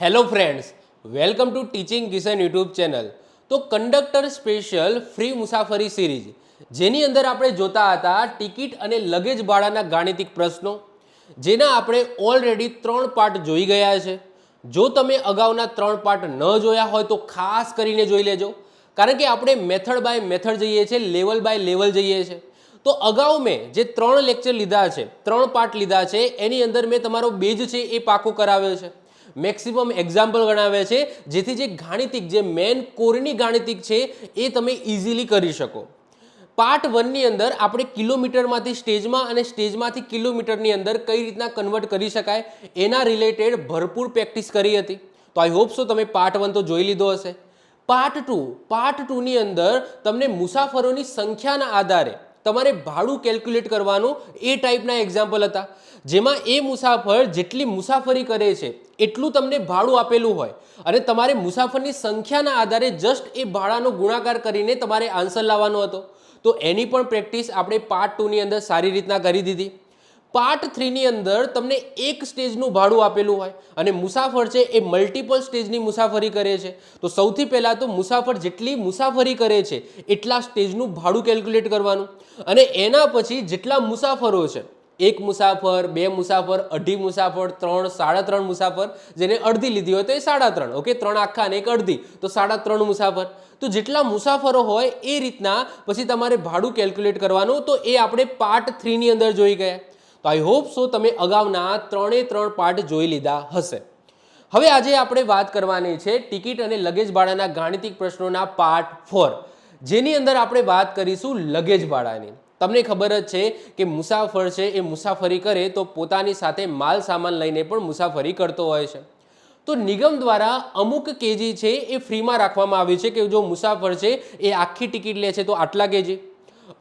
Hello friends, welcome to teaching Kishan YouTube channel. તો conductor special free મુસાફરી series જેની અંદર આપણે જોતા હતા ટિકિટ અને લગેજ ભાડાના ગાણિતિક પ્રશ્નો, જેના આપણે ઓલરેડી 3 પાર્ટ જોઈ ગયા છે. જો તમે અગાઉના 3 પાર્ટ ન જોયા હોય તો ખાસ કરીને જોઈ લેજો, કારણ કે આપણે મેથડ બાય મેથડ જઈએ છીએ, લેવલ બાય લેવલ જઈએ છીએ. તો અગાઉ મેં જે 3 લેક્ચર લીધા છે, 3 પાર્ટ લીધા છે, એની અંદર મેં તમારો બેઝ છે એ પાકો કરાવ્યો છે, મેક્સિમમ એક્ઝામ્પલ ગણાવ્યા છે, જેથી જે ગાણિતિક જે મેન કોરની ગાણિતિક છે એ તમે ઇઝીલી કરી શકો. પાર્ટ 1 ની અંદર આપણે કિલોમીટરમાંથી સ્ટેજમાં અને સ્ટેજમાંથી કિલોમીટરની અંદર કઈ રીતના કન્વર્ટ કરી શકાય એના રિલેટેડ ભરપૂર પ્રેક્ટિસ કરી હતી. તો આઈ હોપ સો તમે પાર્ટ 1 તો જોઈ લીધો હશે. પાર્ટ 2 ની અંદર તમને મુસાફરોની સંખ્યાના આધારે તમારે ભાડું કેલ્ક્યુલેટ કરવાનું એ ટાઈપના એક્ઝામ્પલ હતા, જેમાં એ મુસાફર જેટલી મુસાફરી કરે છે એટલું તમને ભાડું આપેલું હોય અને તમારે મુસાફરની સંખ્યાના આધારે જસ્ટ એ ભાડાનો ગુણાકાર કરીને તમારે આન્સર લાવવાનો હતો. તો એની પણ પ્રેક્ટિસ આપણે પાર્ટ 2 ની અંદર સારી રીતના કરી દીધી. પાર્ટ 3 ની અંદર તમને એક સ્ટેજનું ભાડું આપેલું હોય અને મુસાફર છે એ મલ્ટિપલ સ્ટેજની મુસાફરી કરે છે. તો સૌથી પહેલાં તો મુસાફર જેટલી મુસાફરી કરે છે એટલા સ્ટેજનું ભાડું કેલ્ક્યુલેટ કરવાનું, અને એના પછી જેટલા મુસાફરો છે, 1 મુસાફર, 2 મુસાફર, 2.5 મુસાફર, 3, 3.5 મુસાફર, જેને અડધી લીધી હોય તો એ 3.5, ઓકે, 3 આખા અને 1 અડધી, તો 3.5 મુસાફર. તો જેટલા મુસાફરો હોય એ રીતના પછી તમારે ભાડું કેલ્ક્યુલેટ કરવાનું. તો એ આપણે પાર્ટ 3 ની અંદર જોઈ ગયા. તો આઈ હોપ સો તમે અગાઉના 3 પાર્ટ જોઈ લીધા હશે. હવે આજે આપણે વાત કરવાની છે ટિકિટ અને લગેજ ભાડાના ગાણિતિક પ્રશ્નોના પાર્ટ 4, જેની અંદર આપણે વાત કરીશું લગેજ ભાડાની. તમને ખબર જ છે કે મુસાફર છે એ મુસાફરી કરે તો પોતાની સાથે માલ સામાન લઈને પણ મુસાફરી કરતો હોય છે. તો નિગમ દ્વારા અમુક કેજી છે એ ફ્રીમાં રાખવામાં આવ્યું છે કે જો મુસાફર છે એ આખી ટિકિટ લે છે તો આટલા કેજી,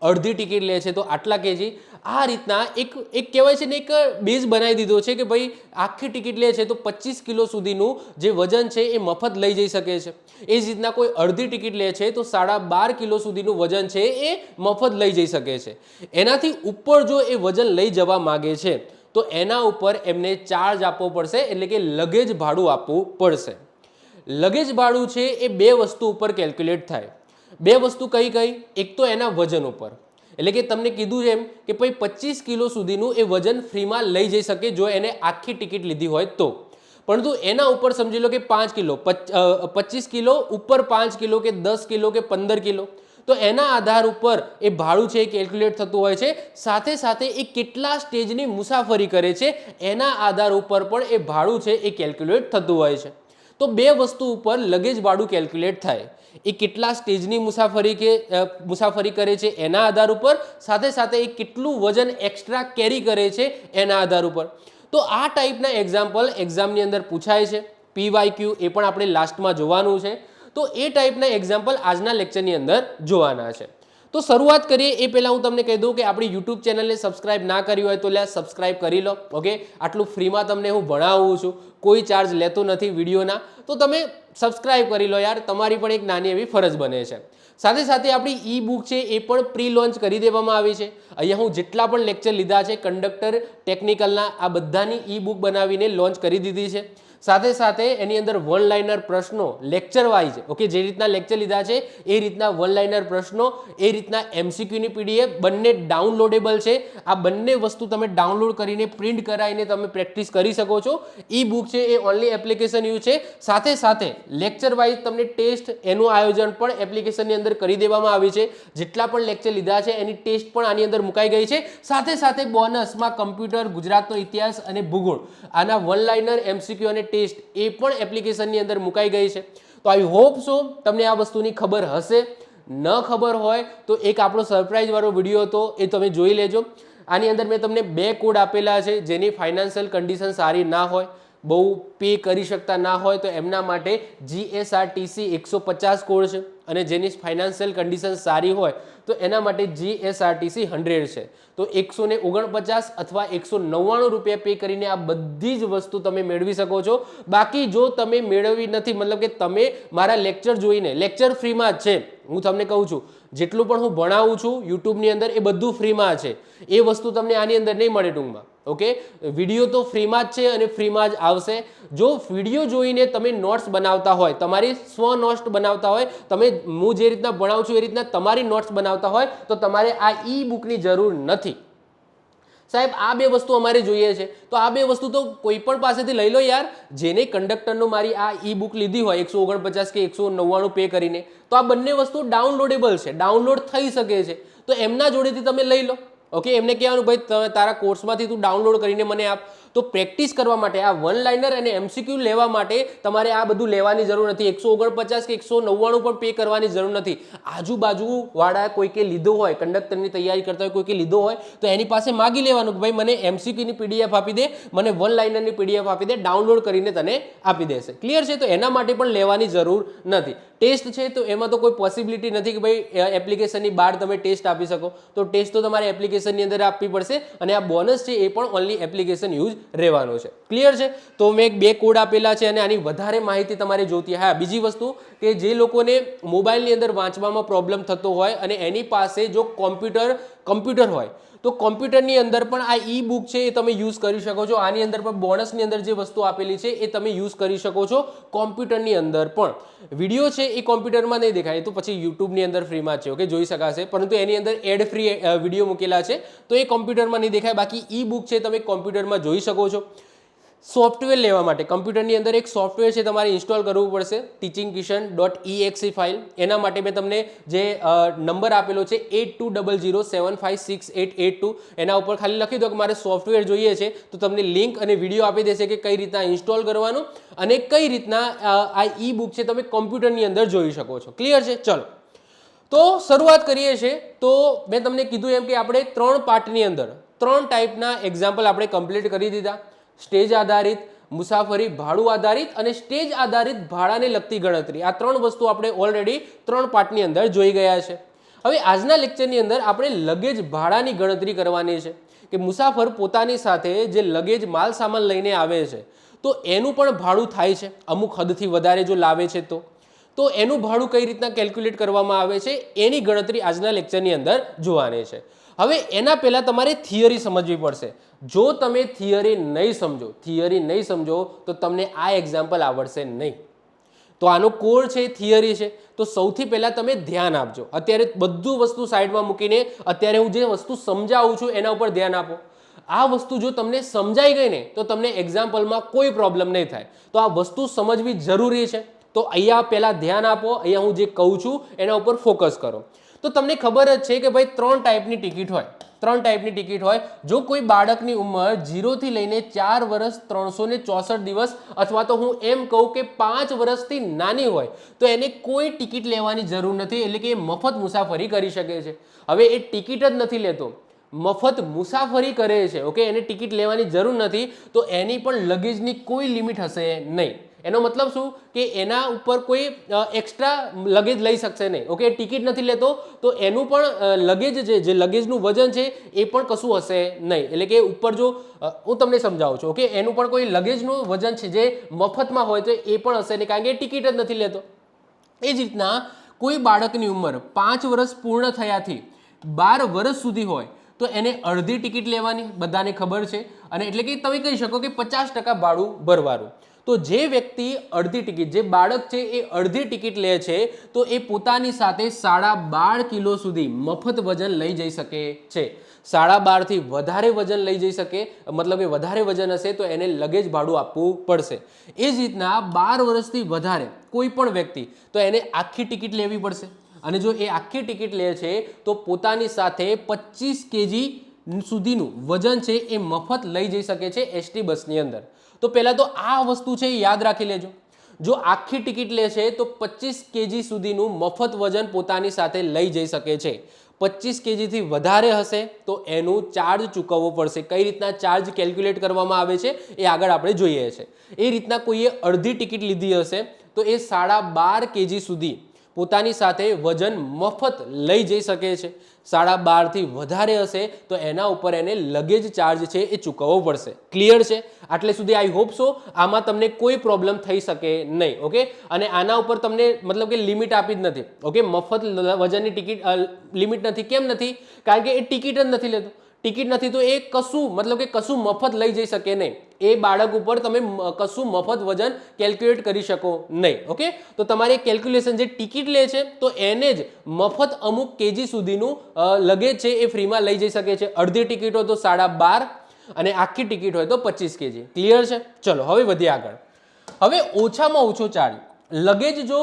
અડધી ટિકિટ લે છે તો આટલા કેજી. આ રીતના એક કહેવાય છે ને એક બેઝ બનાવી દીધો છે કે ભાઈ આખી ટિકિટ લે છે તો 25 કિલો સુધીનું જે વજન છે એ મફત લઈ જઈ શકે છે. એ જ રીતના કોઈ અડધી ટિકિટ લે છે તો 12.5 કિલો સુધીનું વજન છે એ મફત લઈ જઈ શકે છે. એનાથી ઉપર જો એ વજન લઈ જવા માગે છે તો એના ઉપર એમને ચાર્જ આપવો પડશે, એટલે કે લગેજ ભાડું આપવું પડશે. લગેજ ભાડું છે એ 2 વસ્તુ ઉપર કેલ્ક્યુલેટ થાય. 2 વસ્તુ કઈ કઈ? એક તો એના વજન ઉપર, એટલે કે તમને કીધું છે એમ કે ભાઈ 25 કિલો સુધીનું એ વજન ફ્રીમાં લઈ જઈ શકે જો એને આખી ટિકિટ લીધી હોય તો. પરંતુ એના ઉપર સમજી લો કે 5 કિલો, 25 કિલો ઉપર 5 કિલો કે 10 કિલો કે 15 કિલો, તો એના આધાર ઉપર એ ભાડું છે એ કેલ્ક્યુલેટ થતું હોય છે. સાથે સાથે એ કેટલા સ્ટેજની મુસાફરી કરે છે એના આધાર ઉપર પણ એ ભાડું છે એ કેલ્ક્યુલેટ થતું હોય છે. તો 2 વસ્તુ ઉપર લગેજ ભાડું કેલ્ક્યુલેટ થાય. એ કેટલા સ્ટેજની મુસાફરી કરે છે એના આધાર ઉપર, સાથે સાથે એ કેટલું વજન એક્સ્ટ્રા કેરી કરે છે એના આધાર ઉપર. તો આ ટાઈપના એક્ઝામ્પલ એક્ઝામની અંદર પૂછાય છે. PYQ એ પણ આપણે લાસ્ટમાં જોવાનું છે. તો એ ટાઈપના એક્ઝામ્પલ આજના લેક્ચરની અંદર જોવાના છે. તો શરૂઆત કરીએ એ પહેલાં હું તમને કહી દઉં કે આપણી યુટ્યુબ ચેનલને સબસ્ક્રાઇબ ના કરી હોય તો સબસ્ક્રાઇબ કરી લો. ઓકે, આટલું ફ્રીમાં તમને હું ભણાવું છું, કોઈ ચાર્જ લેતો નથી વિડીયોના, તો તમે સબસ્ક્રાઇબ કરી લો યાર, તમારી પણ એક નાની એવી ફરજ બને છે. સાથે સાથે આપણી ઈ બુક છે એ પણ પ્રી લોન્ચ કરી દેવામાં આવી છે. અહીંયા હું જેટલા પણ લેક્ચર લીધા છે કંડક્ટર ટેકનિકલના, આ બધાની ઈ બુક બનાવીને લોન્ચ કરી દીધી છે. સાથે સાથે એની અંદર 1 લાઇનર પ્રશ્નો લેક્ચર વાઇઝ, ઓકે, જે રીતના લેક્ચર લીધા છે એ રીતના 1 લાઇનર પ્રશ્નો, એ રીતના MCQની PDF બંને ડાઉનલોડેબલ છે. આ બંને વસ્તુ તમે ડાઉનલોડ કરીને પ્રિન્ટ કરાવીને તમે પ્રેક્ટિસ કરી શકો છો. ઈ બુક છે એ ઓનલી એપ્લિકેશન યુઝ છે. સાથે સાથે લેક્ચર વાઇઝ તમને ટેસ્ટ એનું આયોજન પણ એપ્લિકેશનની અંદર કરી દેવામાં આવી છે. જેટલા પણ લેક્ચર લીધા છે એની ટેસ્ટ પણ આની અંદર મુકાઈ ગઈ છે. સાથે સાથે બોનસમાં કમ્પ્યુટર, ગુજરાતનો ઇતિહાસ અને ભૂગોળ, આના 1 લાઇનર MCQ અને ટેસ્ટ એ પણ એપ્લિકેશનની અંદર મુકાઈ ગઈ છે. તો આઈ હોપ સો તમને આ વસ્તુની ખબર હશે. ન ખબર હોય તો એક આપણો સરપ્રાઈઝ વાળો વિડીયો હતો એ તમે જોઈ લેજો. આની અંદર મેં તમને 2 કોડ આપેલા છે. જેની ફાઇનાન્શિયલ કન્ડિશન સારી ના હોય, બહુ પે કરી શકતા ના હોય, તો એમના માટે GSRTC 150 કોડ છે, અને જેની ફાઇનાન્શિયલ કન્ડિશન સારી હોય તો એના માટે GSRTC 100 છે. તો 149 અથવા 199 રૂપિયા પે કરીને આ બધી જ વસ્તુ તમે મેળવી શકો છો. બાકી જો તમે મેળવી નથી, મતલબ કે તમે મારા લેક્ચર જોઈને, લેક્ચર ફ્રીમાં જ છે, હું તમને કહું છું જેટલું પણ હું ભણાવું છું યુટ્યુબની અંદર એ બધું ફ્રીમાં છે, એ વસ્તુ તમને આની અંદર નહીં મળે ટૂંકમાં. ઓકે, વિડીયો તો ફ્રીમાં જ છે અને ફ્રીમાં જ આવશે. જો વિડીયો જોઈને તમે નોટ્સ બનાવતા હોય, તમારી સ્વ નોટ્સ બનાવતા હોય, તમે હું જે રીતના ભણાવું છું એ રીતના તમારી નોટ્સ બનાવતા હોય તો તમારે આ ઈ બુકની જરૂર નથી. સાહેબ આ બે વસ્તુ અમારે જોઈએ છે, તો આ બે વસ્તુ તો કોઈ પણ પાસેથી લઈ લો યાર. જેને કંડક્ટરનો મારી આ ઈ બુક લીધી હોય 149 કે 199 પે કરીને, તો આ બંને વસ્તુ ડાઉનલોડેબલ છે, ડાઉનલોડ થઈ શકે છે, તો એમના જોડેથી તમે લઈ લો. ઓકે, એમને કહેવાનું ભાઈ તારા કોર્સમાંથી તું ડાઉનલોડ કરીને મને આપ. તો પ્રેક્ટિસ કરવા માટે આ વન લાઇનર અને એમસીક્યુ લેવા માટે તમારે આ બધું લેવાની જરૂર નથી. 149 કે 199 પણ પે કરવાની જરૂર નથી. આજુબાજુવાળા કોઈકે લીધો હોય, કંડક્ટરની તૈયારી કરતા હોય કોઈકે લીધો હોય તો એની પાસે માગી લેવાનું કે ભાઈ મને એમસીક્યુની પીડીએફ આપી દે, મને વન લાઇનરની પીડીએફ આપી દે, ડાઉનલોડ કરીને તને આપી દેશે. ક્લિયર છે? તો એના માટે પણ લેવાની જરૂર નથી. ટેસ્ટ છે તો એમાં તો કોઈ પોસિબિલિટી નથી કે ભાઈ એપ્લિકેશનની બહાર તમે ટેસ્ટ આપી શકો. તો ટેસ્ટ તો તમારે એપ્લિકેશનની અંદર આપવી પડશે અને આ બોનસ છે એ પણ ઓનલી એપ્લિકેશન યુઝ રહેવાનો છે. ક્લિયર છે? તો મેં બે કોડ આપેલા છે અને આની વધારે માહિતી તમારે જોતી. હા, બીજી વસ્તુ કે જે લોકોને મોબાઈલની અંદર વાંચવામાં પ્રોબ્લેમ થતો હોય અને એની પાસે જો કમ્પ્યુટર હોય તો કોમ્પ્યુટરની અંદર પણ આ ઈ બુક છે એ તમે યુઝ કરી શકો છો. આની અંદર પણ બોનસની અંદર જે વસ્તુ આપેલી છે એ તમે યુઝ કરી શકો છો કોમ્પ્યુટરની અંદર પણ. વિડીયો છે એ કોમ્પ્યુટરમાં નહીં દેખાય, તો પછી યુટ્યુબની અંદર ફ્રીમાં છે. ઓકે, જોઈ શકાશે, પરંતુ એની અંદર એડ ફ્રી વિડીયો મૂકેલા છે તો એ કોમ્પ્યુટરમાં નહીં દેખાય. બાકી ઈ બુક છે તમે કોમ્પ્યુટરમાં જોઈ શકો છો. સોફ્ટવેર લેવા માટે કમ્પ્યુટરની અંદર એક સોફ્ટવેર છે તમારે ઇન્સ્ટોલ કરવું પડશે, teachingkishan.exe ફાઇલ. એના માટે મેં તમને જે નંબર આપેલો છે 8200756882, એના ઉપર ખાલી લખી દો કે મારે સોફ્ટવેર જોઈએ છે, તો તમને લિંક અને વિડીયો આપી દેશે કે કઈ રીતના ઇન્સ્ટોલ કરવાનું અને કઈ રીતના આ ઈ બુક છે તમે કોમ્પ્યુટરની અંદર જોઈ શકો છો. ક્લિયર છે? ચલો તો શરૂઆત કરીએ છીએ. તો મેં તમને કીધું એમ કે આપણે 3 પાર્ટની અંદર 3 ટાઈપના એક્ઝામ્પલ આપણે કમ્પ્લીટ કરી દીધા. સ્ટેજ આધારિત, મુસાફરી ભાડું આધારિત અને સ્ટેજ આધારિત ભાડાને લગતી ગણતરી. આ 3 વસ્તુ આપણે ઓલરેડી 3 પાર્ટની અંદર જોઈ ગયા છે. હવે આજના લેક્ચરની અંદર આપણે લગેજ ભાડાની ગણતરી કરવાની છે કે મુસાફર પોતાની સાથે જે લગેજ માલ સામાન લઈને આવે છે તો એનું પણ ભાડું થાય છે. અમુક હદથી વધારે જો લાવે છે તો એનું ભાડું કઈ રીતના કેલ્ક્યુલેટ કરવામાં આવે છે એની ગણતરી આજના લેક્ચરની અંદર જોવાની છે. હવે એના પહેલાં તમારે થિયરી સમજવી પડશે. જો તમે થિયરી નહીં સમજો તો તમને આ એક્ઝામ્પલ આવડશે નહીં. તો આનો કોર છે થિયરી છે. તો સૌથી પહેલાં તમે ધ્યાન આપજો. અત્યારે બધું વસ્તુ સાઈડમાં મૂકીને અત્યારે હું જે વસ્તુ સમજાવું છું એના ઉપર ધ્યાન આપો. આ વસ્તુ જો તમને સમજાઈ ગઈ ને તો તમને એક્ઝામ્પલમાં કોઈ પ્રોબ્લેમ નહીં થાય. તો આ વસ્તુ સમજવી જરૂરી છે. તો અહીંયા પહેલાં ધ્યાન આપો, અહીંયા હું જે કહું છું એના ઉપર ફોકસ કરો. તો તમને ખબર જ છે કે ભાઈ 3 ટાઈપની ટિકિટ હોય. 3 ટાઈપની ટિકિટ હોય. જો કોઈ બાળકની ઉંમર 0 થી લઈને 4 વર્ષ 364 દિવસ અથવા તો હું એમ કહું કે 5 વર્ષથી નાની હોય તો એને કોઈ ટિકિટ લેવાની જરૂર નથી, એટલે કે એ મફત મુસાફરી કરી શકે છે. હવે એ ટિકિટ જ નથી લેતો, મફત મુસાફરી કરે છે. ઓકે, એને ટિકિટ લેવાની જરૂર નથી તો એની પણ લગેજની કોઈ લિમિટ હશે નહીં. એનો મતલબ શું કે એના ઉપર કોઈ એક્સ્ટ્રા લગેજ લઈ શકશે નહીં. ઓકે, ટિકિટ નથી લેતો તો એનું પણ લગેજ જે લગેજનું વજન છે એ પણ કશું હશે નહીં. એટલે કે ઉપર જો હું તમને સમજાવું છું, ઓકે, એનું પણ કોઈ લગેજનું વજન છે જે મફતમાં હોય તો એ પણ હશે નહીં, કારણ કે ટિકિટ જ નથી લેતો. એ જ રીતના કોઈ બાળકની ઉંમર 5 વર્ષ પૂર્ણ થયાથી 12 વર્ષ સુધી હોય તો એને અડધી ટિકિટ લેવાની, બધાને ખબર છે. અને એટલે કે તમે કહી શકો કે 50% ભાડું ભરવાનું. તો જે વ્યક્તિ અડધી ટિકિટ, જે બાળક છે એ અડધી ટિકિટ લે છે તો એ પોતાની સાથે 12.5 કિલો સુધી મફત વજન લઈ જઈ શકે છે. 12.5 થી વધારે વજન લઈ જઈ શકે, મતલબ કે વધારે વજન હશે તો એને લગેજ ભાડું આપવું પડશે. એ જ રીતના 12 વર્ષથી વધારે કોઈ પણ વ્યક્તિ તો એને આખી ટિકિટ લેવી પડશે. અને જો એ આખી ટિકિટ લે છે તો પોતાની સાથે 25 kg સુધીનું વજન છે એ મફત લઈ જઈ શકે છે એસટી બસની અંદર. તો પહેલાં તો આ વસ્તુ છે એ યાદ રાખી લેજો. જો આખી ટિકિટ લે છે તો 25 kg સુધીનું મફત વજન પોતાની સાથે લઈ જઈ શકે છે. 25 kg થી વધારે હશે તો એનું ચાર્જ ચૂકવવો પડશે. કઈ રીતના ચાર્જ કેલ્ક્યુલેટ કરવામાં આવે છે એ આગળ આપણે જોઈએ છે. એ રીતના કોઈએ અડધી ટિકિટ લીધી હશે તો એ 12.5 kg સુધી પોતાની સાથે વજન મફત લઈ જઈ શકે છે. 12.5 થી વધારે હશે તો એના ઉપર એને લગેજ ચાર્જ છે એ ચૂકવવો પડશે. ક્લિયર છે? આટલે સુધી આઈ હોપ સો આમાં તમને કોઈ પ્રોબ્લેમ થઈ શકે નહીં. ઓકે, અને આના ઉપર તમને મતલબ કે લિમિટ આપી જ નથી. ઓકે, મફત વજનની ટિકિટ લિમિટ નથી. કેમ નથી? કારણ કે એ ટિકિટ જ નથી લેતો. ટિકિટ નથી તો એ કશું મતલબ કે કશું મફત લઈ જઈ શકે નહીં. એ બાળક ઉપર તમે કશું મફત વજન કેલ્ક્યુલેટ કરી શકો નહીં. ઓકે, તો તમારે કેલ્ક્યુલેશન જે ટિકિટ લે છે તો એને જ મફત અમુક કેજી સુધીનું લગેજ છે એ ફ્રીમાં લઈ જઈ શકે છે. અડધી ટિકિટ હોય તો 12.5 અને આખી ટિકિટ હોય તો 25 કેજી. ક્લિયર છે? ચલો હવે વધીએ આગળ. હવે ઓછામાં ઓછો ચાર્જ લગેજ જો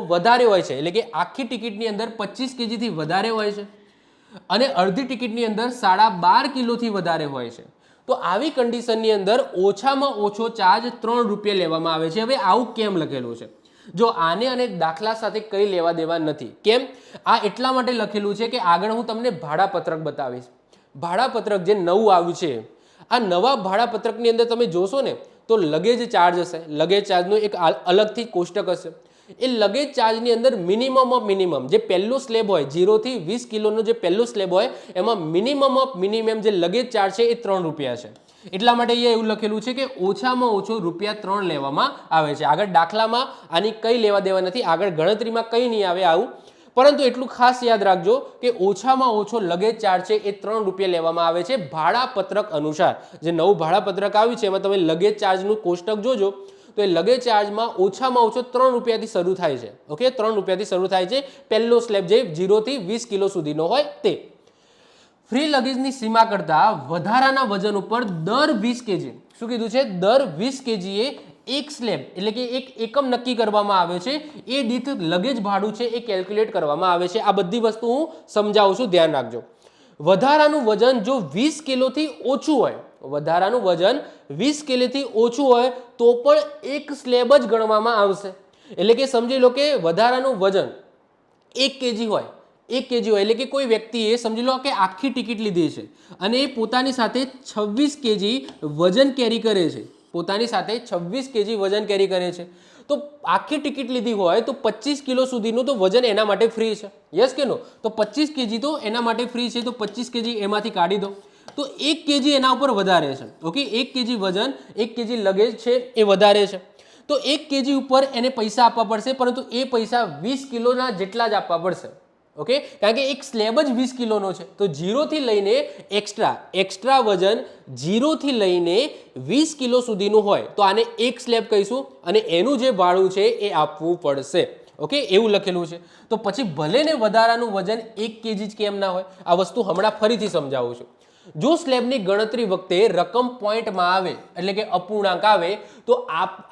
વધારે હોય છે, એટલે કે આખી ટિકિટની અંદર 25 કેજીથી વધારે હોય છે અને અડધી ટિકિટની અંદર 12.5 કિલોથી વધારે હોય છે, તો આવી કન્ડિશનની અંદર ઓછામાં ઓછો ચાર્જ 3 રૂપિયા લેવામાં આવે છે. હવે આવું કેમ લખેલું છે? જો આને અને દાખલા સાથે કઈ લેવા દેવા નથી. કેમ? આ એટલા માટે લખેલું છે કે આગળ હું તમને ભાડાપત્રક બતાવીશ. ભાડાપત્રક જે નવું આવ્યું છે, આ નવા ભાડાપત્રકની અંદર તમે જોશો ને તો લગેજ ચાર્જ હશે. લગેજ ચાર્જનું એક અલગથી કોષ્ટક હશે. એ લગેજ ચાર્જની અંદર મિનિમમ ઓફ મિનિમમ જે પહેલો સ્લેબ હોય 0 થી 20 કિલોનો જે પહેલો સ્લેબ હોય એમાં મિનિમમ ઓફ મિનિમમ જે લગેજ ચાર્જ છે એ 3 રૂપિયા છે. એટલા માટે અહીંયા એવું લખેલું છે કે ઓછામાં ઓછો ₹3 લેવામાં આવે છે. આગળ દાખલામાં આની કઈ લેવા દેવા નથી, આગળ ગણતરીમાં કંઈ નહીં આવે આવું. પરંતુ એટલું ખાસ યાદ રાખજો કે ઓછામાં ઓછો લગેજ ચાર્જ છે એ 3 રૂપિયા લેવામાં આવે છે ભાડાપત્રક અનુસાર. જે નવું ભાડાપત્રક આવ્યું છે એમાં તમે લગેજ ચાર્જનું કોષ્ટક જોજો તો એ લગેજ ચાર્જમાં ઓછામાં ઓછો 3 રૂપિયાથી શરૂ થાય છે. ઓકે, 3 રૂપિયાથી શરૂ થાય છે. પહેલો સ્લેબ જે 0 થી 20 કિલો સુધીનો હોય તે. ફ્રી લગેજની સીમા કરતાં વધારાના વજન ઉપર દર 20 કેજી, શું કીધું છે? દર 20 કેજીએ એક સ્લેબ એટલે કે એક એકમ નક્કી કરવામાં આવે છે. એ દીઠ લગેજ ભાડું છે એ કેલ્ક્યુલેટ કરવામાં આવે છે. આ બધી વસ્તુ હું સમજાવું છું, ધ્યાન રાખજો. વધારાનું વજન જો 20 કિલોથી ઓછું હોય, વધારાનું વજન 20 કિલોથી ઓછું હોય તો પણ એક સ્લેબ જ ગણવામાં આવશે. એટલે કે સમજી લો કે વધારાનું વજન 1 કેજી હોય, 1 કેજી હોય એટલે કે કોઈ વ્યક્તિએ સમજી લો કે આખી ટિકિટ લીધી છે અને એ પોતાની સાથે 26 કેજી વજન કેરી કરે છે. પોતાની સાથે 26 કેજી વજન કેરી કરે છે તો આખી ટિકિટ લીધી હોય તો 25 કિલો સુધીનું તો વજન એના માટે ફ્રી છે. યસ કે નો? તો 25 કેજી તો એના માટે ફ્રી છે. તો 25 કેજી એમાંથી કાઢી દો તો 1 કેજી એના ઉપર વધારે છે. ઓકે, 1 કેજી વજન, 1 કેજી લગેજ છે એ વધારે છે. તો 1 કેજી ઉપર એને પૈસા આપવા પડશે, પરંતુ એ પૈસા 20 કિલોના જેટલા જ આપવા પડશે. ઓકે, કારણ કે એક સ્લેબ જ 20 કિલોનો છે તો 0 થી લઈને એક્સ્ટ્રા વજન 0 થી લઈને 20 કિલો સુધીનું હોય તો આને એક સ્લેબ કહીશું અને એનું જે ભાડું છે એ આપવું પડશે. ઓકે, એવું લખેલું છે. તો પછી ભલે ને વધારાનું વજન 1 કેજી જ કેમ ના હોય, આ વસ્તુ હમણાં ફરીથી સમજાવું છું. જો સ્લેબની ગણતરી વખતે રકમ પોઈન્ટમાં આવે એટલે કે અપૂર્ણાંક આવે તો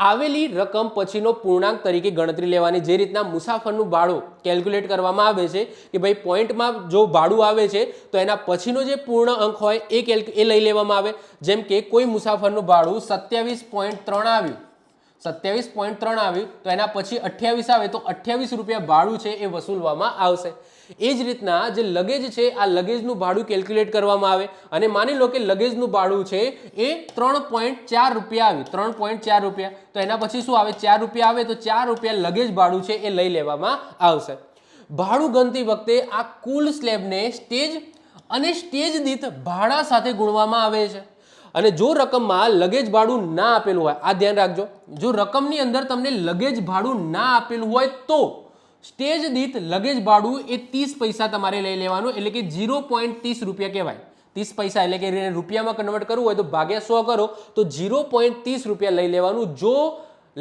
આવેલી રકમ પછીનો પૂર્ણાંક તરીકે ગણતરી લેવાની. જે રીતના મુસાફરનું ભાડું કેલ્ક્યુલેટ કરવામાં આવે છે કે ભાઈ પોઈન્ટમાં જો ભાડું આવે છે તો એના પછીનો જે પૂર્ણ અંક હોય એ લઈ લેવામાં આવે. જેમ કે કોઈ મુસાફરનું ભાડું 27.3 આવ્યું, 27.3 આવ્યું તો એના પછી 28 આવે તો 28 રૂપિયા ભાડું છે એ વસૂલવામાં આવશે. એ જ રીતના જે લગેજ છે આ લગેજનું ભાડું કેલ્ક્યુલેટ કરવામાં આવે અને માની લો કે લગેજનું ભાડું છે એ 3.4 રૂપિયા આવ્યું, 3.4 રૂપિયા તો એના પછી શું આવે? 4 રૂપિયા આવે તો 4 રૂપિયા લગેજ ભાડું છે એ લઈ લેવામાં આવશે. ભાડું ગણતી વખતે આ કુલ સ્લેબને સ્ટેજ અને સ્ટેજ દીઠ ભાડા સાથે ગુણવામાં આવે છે. અને જો રકમમાં લગેજ ભાડું ના આપેલું હોય, આ ધ્યાન રાખજો, જો રકમની અંદર તમને લગેજ ભાડું ના આપેલું હોય તો સ્ટેજ દીઠ લગેજ ભાડું એ 30 પૈસા તમારે લઈ લેવાનું, એટલે કે 0.30 રૂપિયા કહેવાય. 30 પૈસા એટલે કે રૂપિયામાં કન્વર્ટ કરવું હોય તો ભાગ્યા 100 કરો તો 0.30 રૂપિયા લઈ લેવાનું જો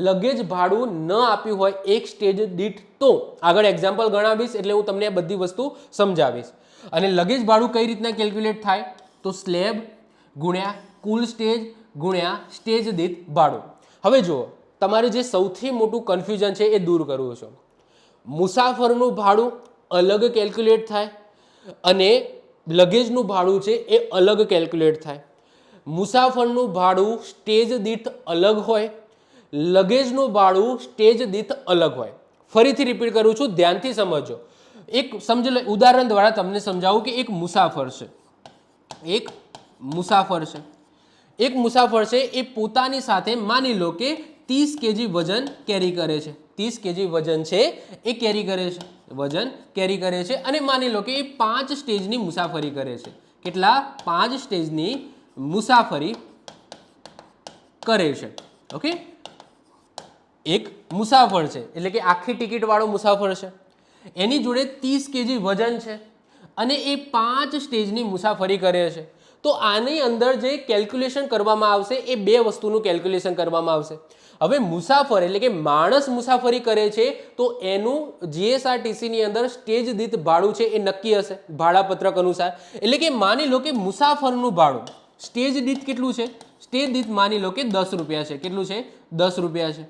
લગેજ ભાડું ન આપ્યું હોય એક સ્ટેજ દીઠ. તો આગળ એક્ઝામ્પલ ગણાવીશ એટલે હું તમને આ બધી વસ્તુ સમજાવીશ. અને લગેજ ભાડું કઈ રીતના કેલ્ક્યુલેટ થાય? તો સ્લેબ ગુણ્યા કુલ સ્ટેજ ગુણ્યા સ્ટેજ દીઠ ભાડું. હવે જુઓ, તમારે જે સૌથી મોટું કન્ફ્યુઝન છે એ દૂર કરવું છે. મુસાફરનું ભાડું અલગ કેલ્ક્યુલેટ થાય અને લગેજનું ભાડું છે એ અલગ કેલ્ક્યુલેટ થાય. મુસાફરનું ભાડું સ્ટેજ દીઠ અલગ હોય, લગેજનું ભાડું સ્ટેજ દીઠ અલગ હોય. ફરીથી રિપીટ કરું છું, ધ્યાનથી સમજો. એક સમજી લો, ઉદાહરણ દ્વારા તમને સમજાવું કે એક મુસાફર છે, એક મુસાફર છે એ પોતાની સાથે માની લો કે 30 kg વજન કેરી કરે છે, 30 kg વજન છે એ કેરી કરે છે, વજન કેરી કરે છે અને માની લો કે એ 5 સ્ટેજની મુસાફરી કરે છે. કેટલા? 5 સ્ટેજની મુસાફરી કરે છે. ઓકે, એક મુસાફર છે એટલે કે આખી ટિકિટ વાળો મુસાફર છે, એની જોડે 30 kg વજન છે અને એ 5 સ્ટેજની મુસાફરી કરે છે. તો આની અંદર જે કેલ્ક્યુલેશન કરવામાં આવશે એ બે વસ્તુનું કેલ્ક્યુલેશન કરવામાં આવશે. હવે મુસાફર એટલે કે માણસ મુસાફરી કરે છે તો એનું જીએસઆરટીસીની અંદર સ્ટેજ દીઠ ભાડું છે એ નક્કી હશે ભાડાપત્રક અનુસાર. એટલે કે માની લો કે મુસાફરનું ભાડું સ્ટેજ દીઠ કેટલું છે? સ્ટેજ દીઠ માની લો કે 10 રૂપિયા છે. કેટલું છે? 10 રૂપિયા છે.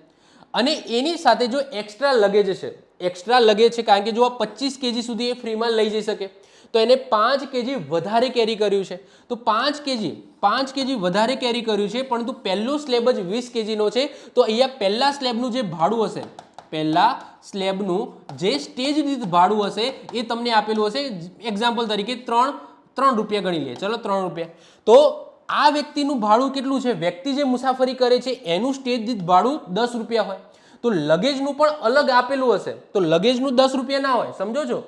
અને એની સાથે જો એક્સ્ટ્રા લગેજ છે, એક્સ્ટ્રા લગેજ છે કારણ કે જો આ 25 kg સુધી એ ફ્રીમાં લઈ જઈ શકે તો એને 5 kg વધારે કેરી કર્યું છે. તો 5 kg વધારે કેરી કર્યું છે પરંતુ પહેલો સ્લેબ જ 20 kg નો છે. તો અહીંયા પહેલા સ્લેબનું જે ભાડું હશે, પહેલા સ્લેબનું જે સ્ટેજ દીઠ ભાડું હશે એ તમને આપેલું હશે. એક્ઝામ્પલ તરીકે 3 રૂપિયા ગણી લઈએ. ચલો 3 રૂપિયા. તો આ વ્યક્તિનું ભાડું કેટલું છે? વ્યક્તિ જે મુસાફરી કરે છે એનું સ્ટેજ દીઠ ભાડું 10 રૂપિયા હોય તો લગેજનું પણ અલગ આપેલું હશે. તો લગેજનું 10 રૂપિયા ના હોય, સમજો છો?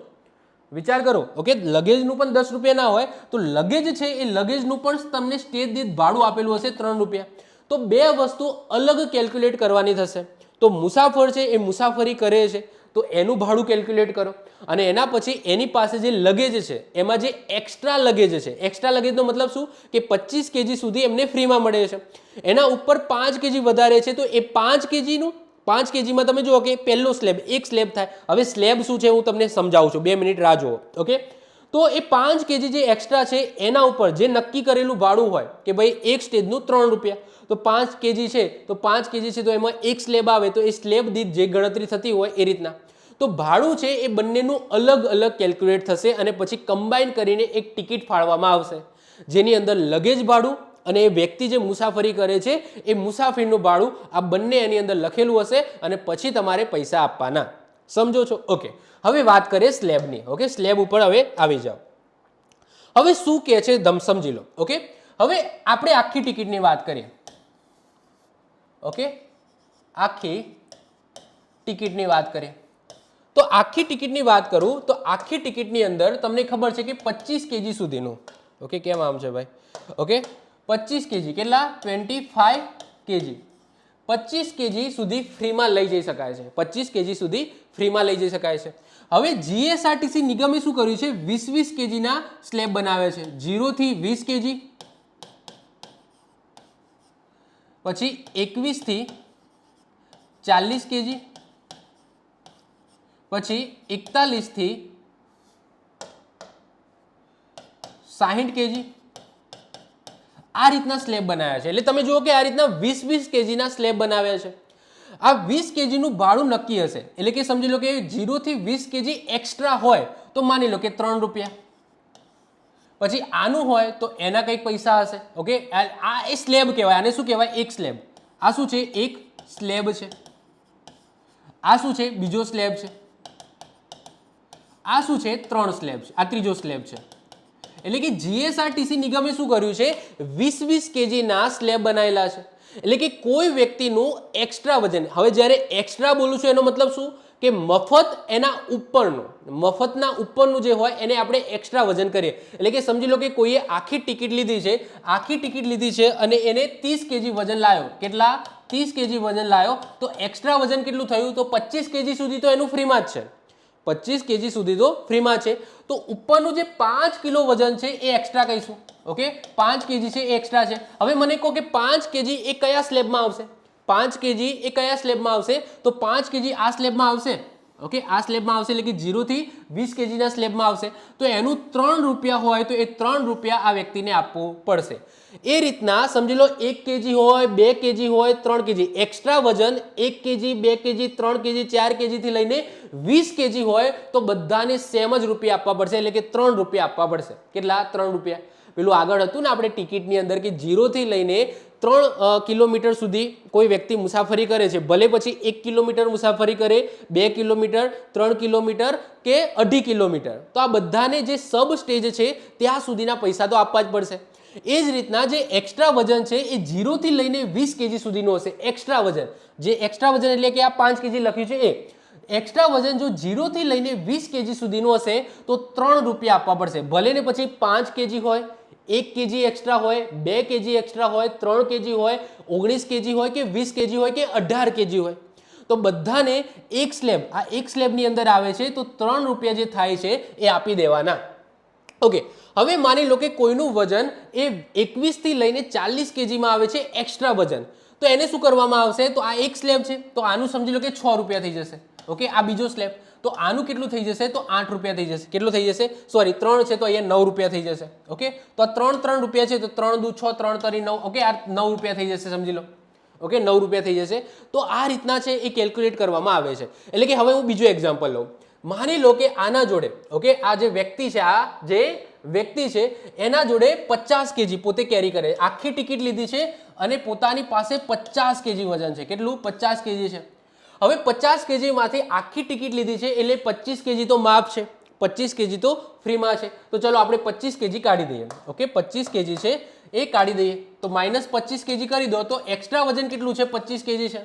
વિચાર કરો. ઓકે, લગેજનું પણ 10 રૂપિયા ના હોય તો લગેજ છે એ લગેજનું પણ તમને સ્ટેજ દીઠ ભાડું આપેલું હશે 3 રૂપિયા. તો બે વસ્તુ અલગ કેલ્ક્યુલેટ કરવાની થશે. તો મુસાફર છે એ મુસાફરી કરે છે તો એનું ભાડું કેલ્ક્યુલેટ કરો અને એના પછી એની પાસે જે લગેજ છે એમાં જે એક્સ્ટ્રા લગેજ છે, એક્સ્ટ્રા લગેજનો મતલબ શું કે 25 kg સુધી એમને ફ્રીમાં મળે છે, એના ઉપર 5 kg વધારે છે તો એ 5 kgનું 5 kgમાં તમે જુઓ કે પહેલો સ્લેબ એક સ્લેબ થાય. હવે સ્લેબ શું છે હું તમને સમજાવું છું, 2 મિનિટ રાહ જુઓ. ઓકે, તો એ 5 kg જે એક્સ્ટ્રા છે એના ઉપર જે નક્કી કરેલું ભાડું હોય કે ભાઈ એક સ્ટેજનું 3 રૂપિયા, તો 5 kg છે તો 5 kg છે તો એમાં એક સ્લેબ આવે તો એ સ્લેબ દીઠ જે ગણતરી થતી હોય એ રીતના. તો ભાડું છે એ બંનેનું અલગ અલગ કેલ્ક્યુલેટ થશે અને પછી કમ્બાઈન કરીને એક ટિકિટ ફાળવામાં આવશે જેની અંદર લગેજ ભાડું અને એ વ્યક્તિ જે મુસાફરી કરે છે એ મુસાફરીનું ભાડું આ બંને એની અંદર લખેલું હશે અને પછી તમારે પૈસા આપવાના. સમજો છો? ઓકે, હવે વાત કરીએ સ્લેબની. ઓકે, સ્લેબ ઉપર હવે આવી જાઓ. હવે શું કહે છે સમજી લો. ઓકે, હવે આપણે આખી ટિકિટની વાત કરીએ. ઓકે, આખી ટિકિટની વાત કરીએ તો આખી ટિકિટની વાત કરું તો આખી ટિકિટની અંદર તમને ખબર છે કે 25 kg સુધીનું. ઓકે, કેમ આમ છે ભાઈ? ઓકે, 25 kg કેટલા? 25 kg 25 kg સુધી ફ્રીમાં લઈ જઈ શકાય છે. 25 kg સુધી ફ્રીમાં લઈ જઈ શકાય છે. હવે જીએસઆરટીસી નિગમે શું કર્યું છે? 20 kg ના સ્લેબ બનાવે છે. 0 થી 20 kg, પછી 21 થી 40 kg, પછી 41 થી 60 kg. આ રીતના સ્લેબ બનાવ્યા છે. એટલે તમે જુઓ કે આ રીતના 20 kg ના સ્લેબ બનાવ્યા છે. આ 20 kg નું ભાડું નક્કી હશે. એટલે કે સમજી લો કે 0 થી 20 kg એક્સ્ટ્રા હોય તો માની લો કે 3 રૂપિયા. પછી આનું હોય તો એના કંઈક પૈસા હશે. ઓકે, આ એ સ્લેબ કહેવાય. આને શું કહેવાય? એક સ્લેબ. આ શું છે? એક સ્લેબ છે. આ શું છે? બીજો સ્લેબ છે. આ શું છે? 3 સ્લેબ છે. આ ત્રીજો સ્લેબ છે. એટલે કે જીએસઆરટીસી નિગમે શું કર્યું છે? 20 kg ના સ્લેબ બનાવેલા છે. એટલે કે કોઈ વ્યક્તિનું એક્સ્ટ્રા વજન, હવે જ્યારે એક્સ્ટ્રા બોલું છું એનો મતલબ શું કે મફત એના ઉપરનું, મફતના ઉપરનું જે હોય એને આપણે એક્સ્ટ્રા વજન કરીએ. એટલે કે સમજી લો કે કોઈએ આખી ટિકિટ લીધી છે, આખી ટિકિટ લીધી છે અને એને 30 kg વજન લાવ્યો. કેટલા? 30 kg વજન લાવ્યો તો એક્સ્ટ્રા વજન કેટલું થયું? તો 25 kg સુધી તો એનું ફ્રીમાં જ છે. 25 kg સુધી તો ફ્રીમાં છે. તો ઉપરનું જે 5 કિલો વજન છે એ એક્સ્ટ્રા કહીશું. ઓકે, 5 kg છે એ એક્સ્ટ્રા છે. હવે મને કહો કે 5 kg એ કયા સ્લેબમાં આવશે? 5 kg એ કયા સ્લેબમાં આવશે? તો 5 kg આ સ્લેબમાં આવશે. ઓકે, આ સ્લેબમાં આવશે એટલે કે 0 થી 20 kg ના સ્લેબમાં આવશે. તો એનું 3 રૂપિયા હોય તો એ 3 રૂપિયા આ વ્યક્તિને આપવું પડશે. એ રીતના સમજી લો 1 kg હોય, 2 kg હોય, 3 kg એક્સ્ટ્રા વજન 1 kg, 2 kg, 3 kg, 4 kg થી લઈને 20 kg હોય તો બધાને સેમ જ રૂપિયા આપવા પડશે. એટલે કે 3 રૂપિયા આપવા પડશે. કેટલા? 3 રૂપિયા. પેલું આગળ હતું ને આપણે ટિકિટની અંદર કે 0 થી લઈને 3 કિલોમીટર સુધી કોઈ વ્યક્તિ મુસાફરી કરે છે, ભલે પછી 1 કિલોમીટર મુસાફરી કરે, 2 કિલોમીટર, 3 કિલોમીટર કે 2.5 કિલોમીટર, તો આ બધાને જે સબ સ્ટેજ છે ત્યાં સુધીના પૈસા તો આપવા જ પડશે. એ જ રીતના જે એક્સ્ટ્રા વજન છે એ 0 થી લઈને 20 કેજી સુધીનું હશે. એક્સ્ટ્રા વજન, જે એક્સ્ટ્રા વજન એટલે કે આ 5 કેજી લખ્યું છે એ એક્સ્ટ્રા વજન જો 0 થી લઈને 20 કેજી સુધીનું હશે તો 3 રૂપિયા આપવા પડશે. ભલે ને પછી 5 કેજી હોય, 1 કેજી એક્સ્ટ્રા હોય, 2 કેજી એક્સ્ટ્રા હોય, 3 કેજી હોય, 19 કેજી હોય કે 20 કેજી હોય કે 18 કેજી હોય, તો બધાને એક સ્લેબ, આ એક સ્લેબની અંદર આવે છે તો 3 રૂપિયા જે થાય છે એ આપી દેવાના. ઓકે, હવે માની લો કે કોઈનું વજન એ 21 થી લઈને 40 કેજીમાં આવે છે એક્સ્ટ્રા વજન, તો એને શું કરવામાં આવશે? તો આ એક સ્લેબ છે તો આનું સમજી લો કે 6 રૂપિયા થઈ જશે. ઓકે, આ બીજો સ્લેબ તો આનું કેટલું થઈ જશે? તો 8 રૂપિયા થઈ જશે. કેટલું થઈ જશે? સોરી 3 છે તો અહીંયા 9 રૂપિયા થઈ જશે. ઓકે, તો આ 3 રૂપિયા છે તો 3 દુ 6, 3 તરી 9. ઓકે, આ 9 રૂપિયા થઈ જશે સમજી લો. ઓકે, 9 રૂપિયા થઈ જશે. તો આ રીતના છે એ કેલ્ક્યુલેટ કરવામાં આવે છે. એટલે કે હવે હું બીજો એક્ઝામ્પલ લઉં. માની લો કે આના જોડે, ઓકે, આ જે વ્યક્તિ છે, આ જે વ્યક્તિ છે એના જોડે 50 કેજી પોતે કેરી કરે, આખી ટિકિટ લીધી છે અને પોતાની પાસે 50 કેજી વજન છે. કેટલું? 50 કેજી છે. હવે 50 કેજીમાંથી આખી ટિકિટ લીધી છે એટલે 25 કેજી તો માફ છે, 25 કેજી તો ફ્રીમાં છે. તો ચલો આપણે 25 કેજી કાઢી દઈએ. ઓકે, 25 કેજી છે એ કાઢી દઈએ તો માઇનસ 25 કેજી કરી દો તો એક્સ્ટ્રા વજન કેટલું છે? 25 કેજી છે.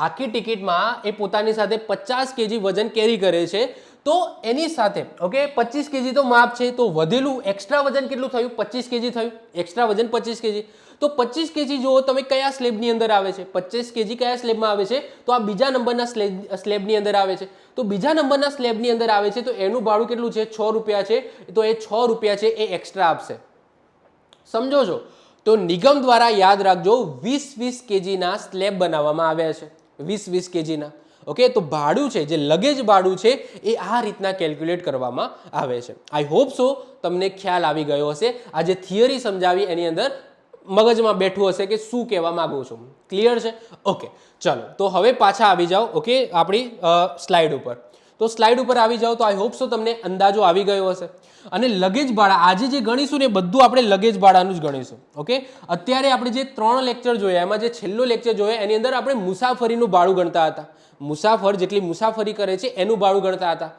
આખી ટિકિટમાં એ પોતાની સાથે 50 કેજી વજન કેરી કરે છે તો એની સાથે, ઓકે, 25 કેજી તો માપ છે તો વધેલું એક્સ્ટ્રા વજન કેટલું થયું? 25 કેજી થયું. એક્સ્ટ્રા વજન 25 કેજી. તો 25 કેજી જુઓ તમે કયા સ્લેબની અંદર આવે છે? 25 કેજી કયા સ્લેબમાં આવે છે? તો આ બીજા નંબરના સ્લેબની અંદર આવે છે. તો બીજા નંબરના સ્લેબની અંદર આવે છે તો એનું ભાડું કેટલું છે? 6 રૂપિયા છે. તો એ 6 રૂપિયા છે એ એક્સ્ટ્રા આપશે. સમજો છો? તો નિગમ દ્વારા યાદ રાખજો 20-20 કેજીના સ્લેબ બનાવવામાં આવ્યા છે. 20-20 કેજીના. ઓકે, તો ભાડું છે જે લગેજ ભાડું છે એ આ રીતના કેલ્ક્યુલેટ કરવામાં આવે છે. આઈ હોપ સો તમને ખ્યાલ આવી ગયો હશે. આ જે થિયરી સમજાવી એની અંદર મગજમાં બેઠું હશે કે શું કહેવા માંગુ છું. ક્લિયર છે? ઓકે, ચલો તો હવે પાછા આવી જાઓ. ઓકે, આપણી સ્લાઇડ ઉપર. તો સ્લાઇડ ઉપર આવી જાઓ તો આઈ હોપ સો તમને અંદાજો આવી ગયો હશે. અને લગેજ ભાડા આજે જે ગણીશું ને બધું આપણે લગેજ ભાડાનું જ ગણીશું. ઓકે, અત્યારે આપણે જે 3 લેક્ચર જોયા એમાં જે છેલ્લો લેક્ચર જોયા એની અંદર આપણે મુસાફરીનું ભાડું ગણતા હતા. મુસાફર જેટલી મુસાફરી કરે છે એનું ભાડું ગણતા હતા.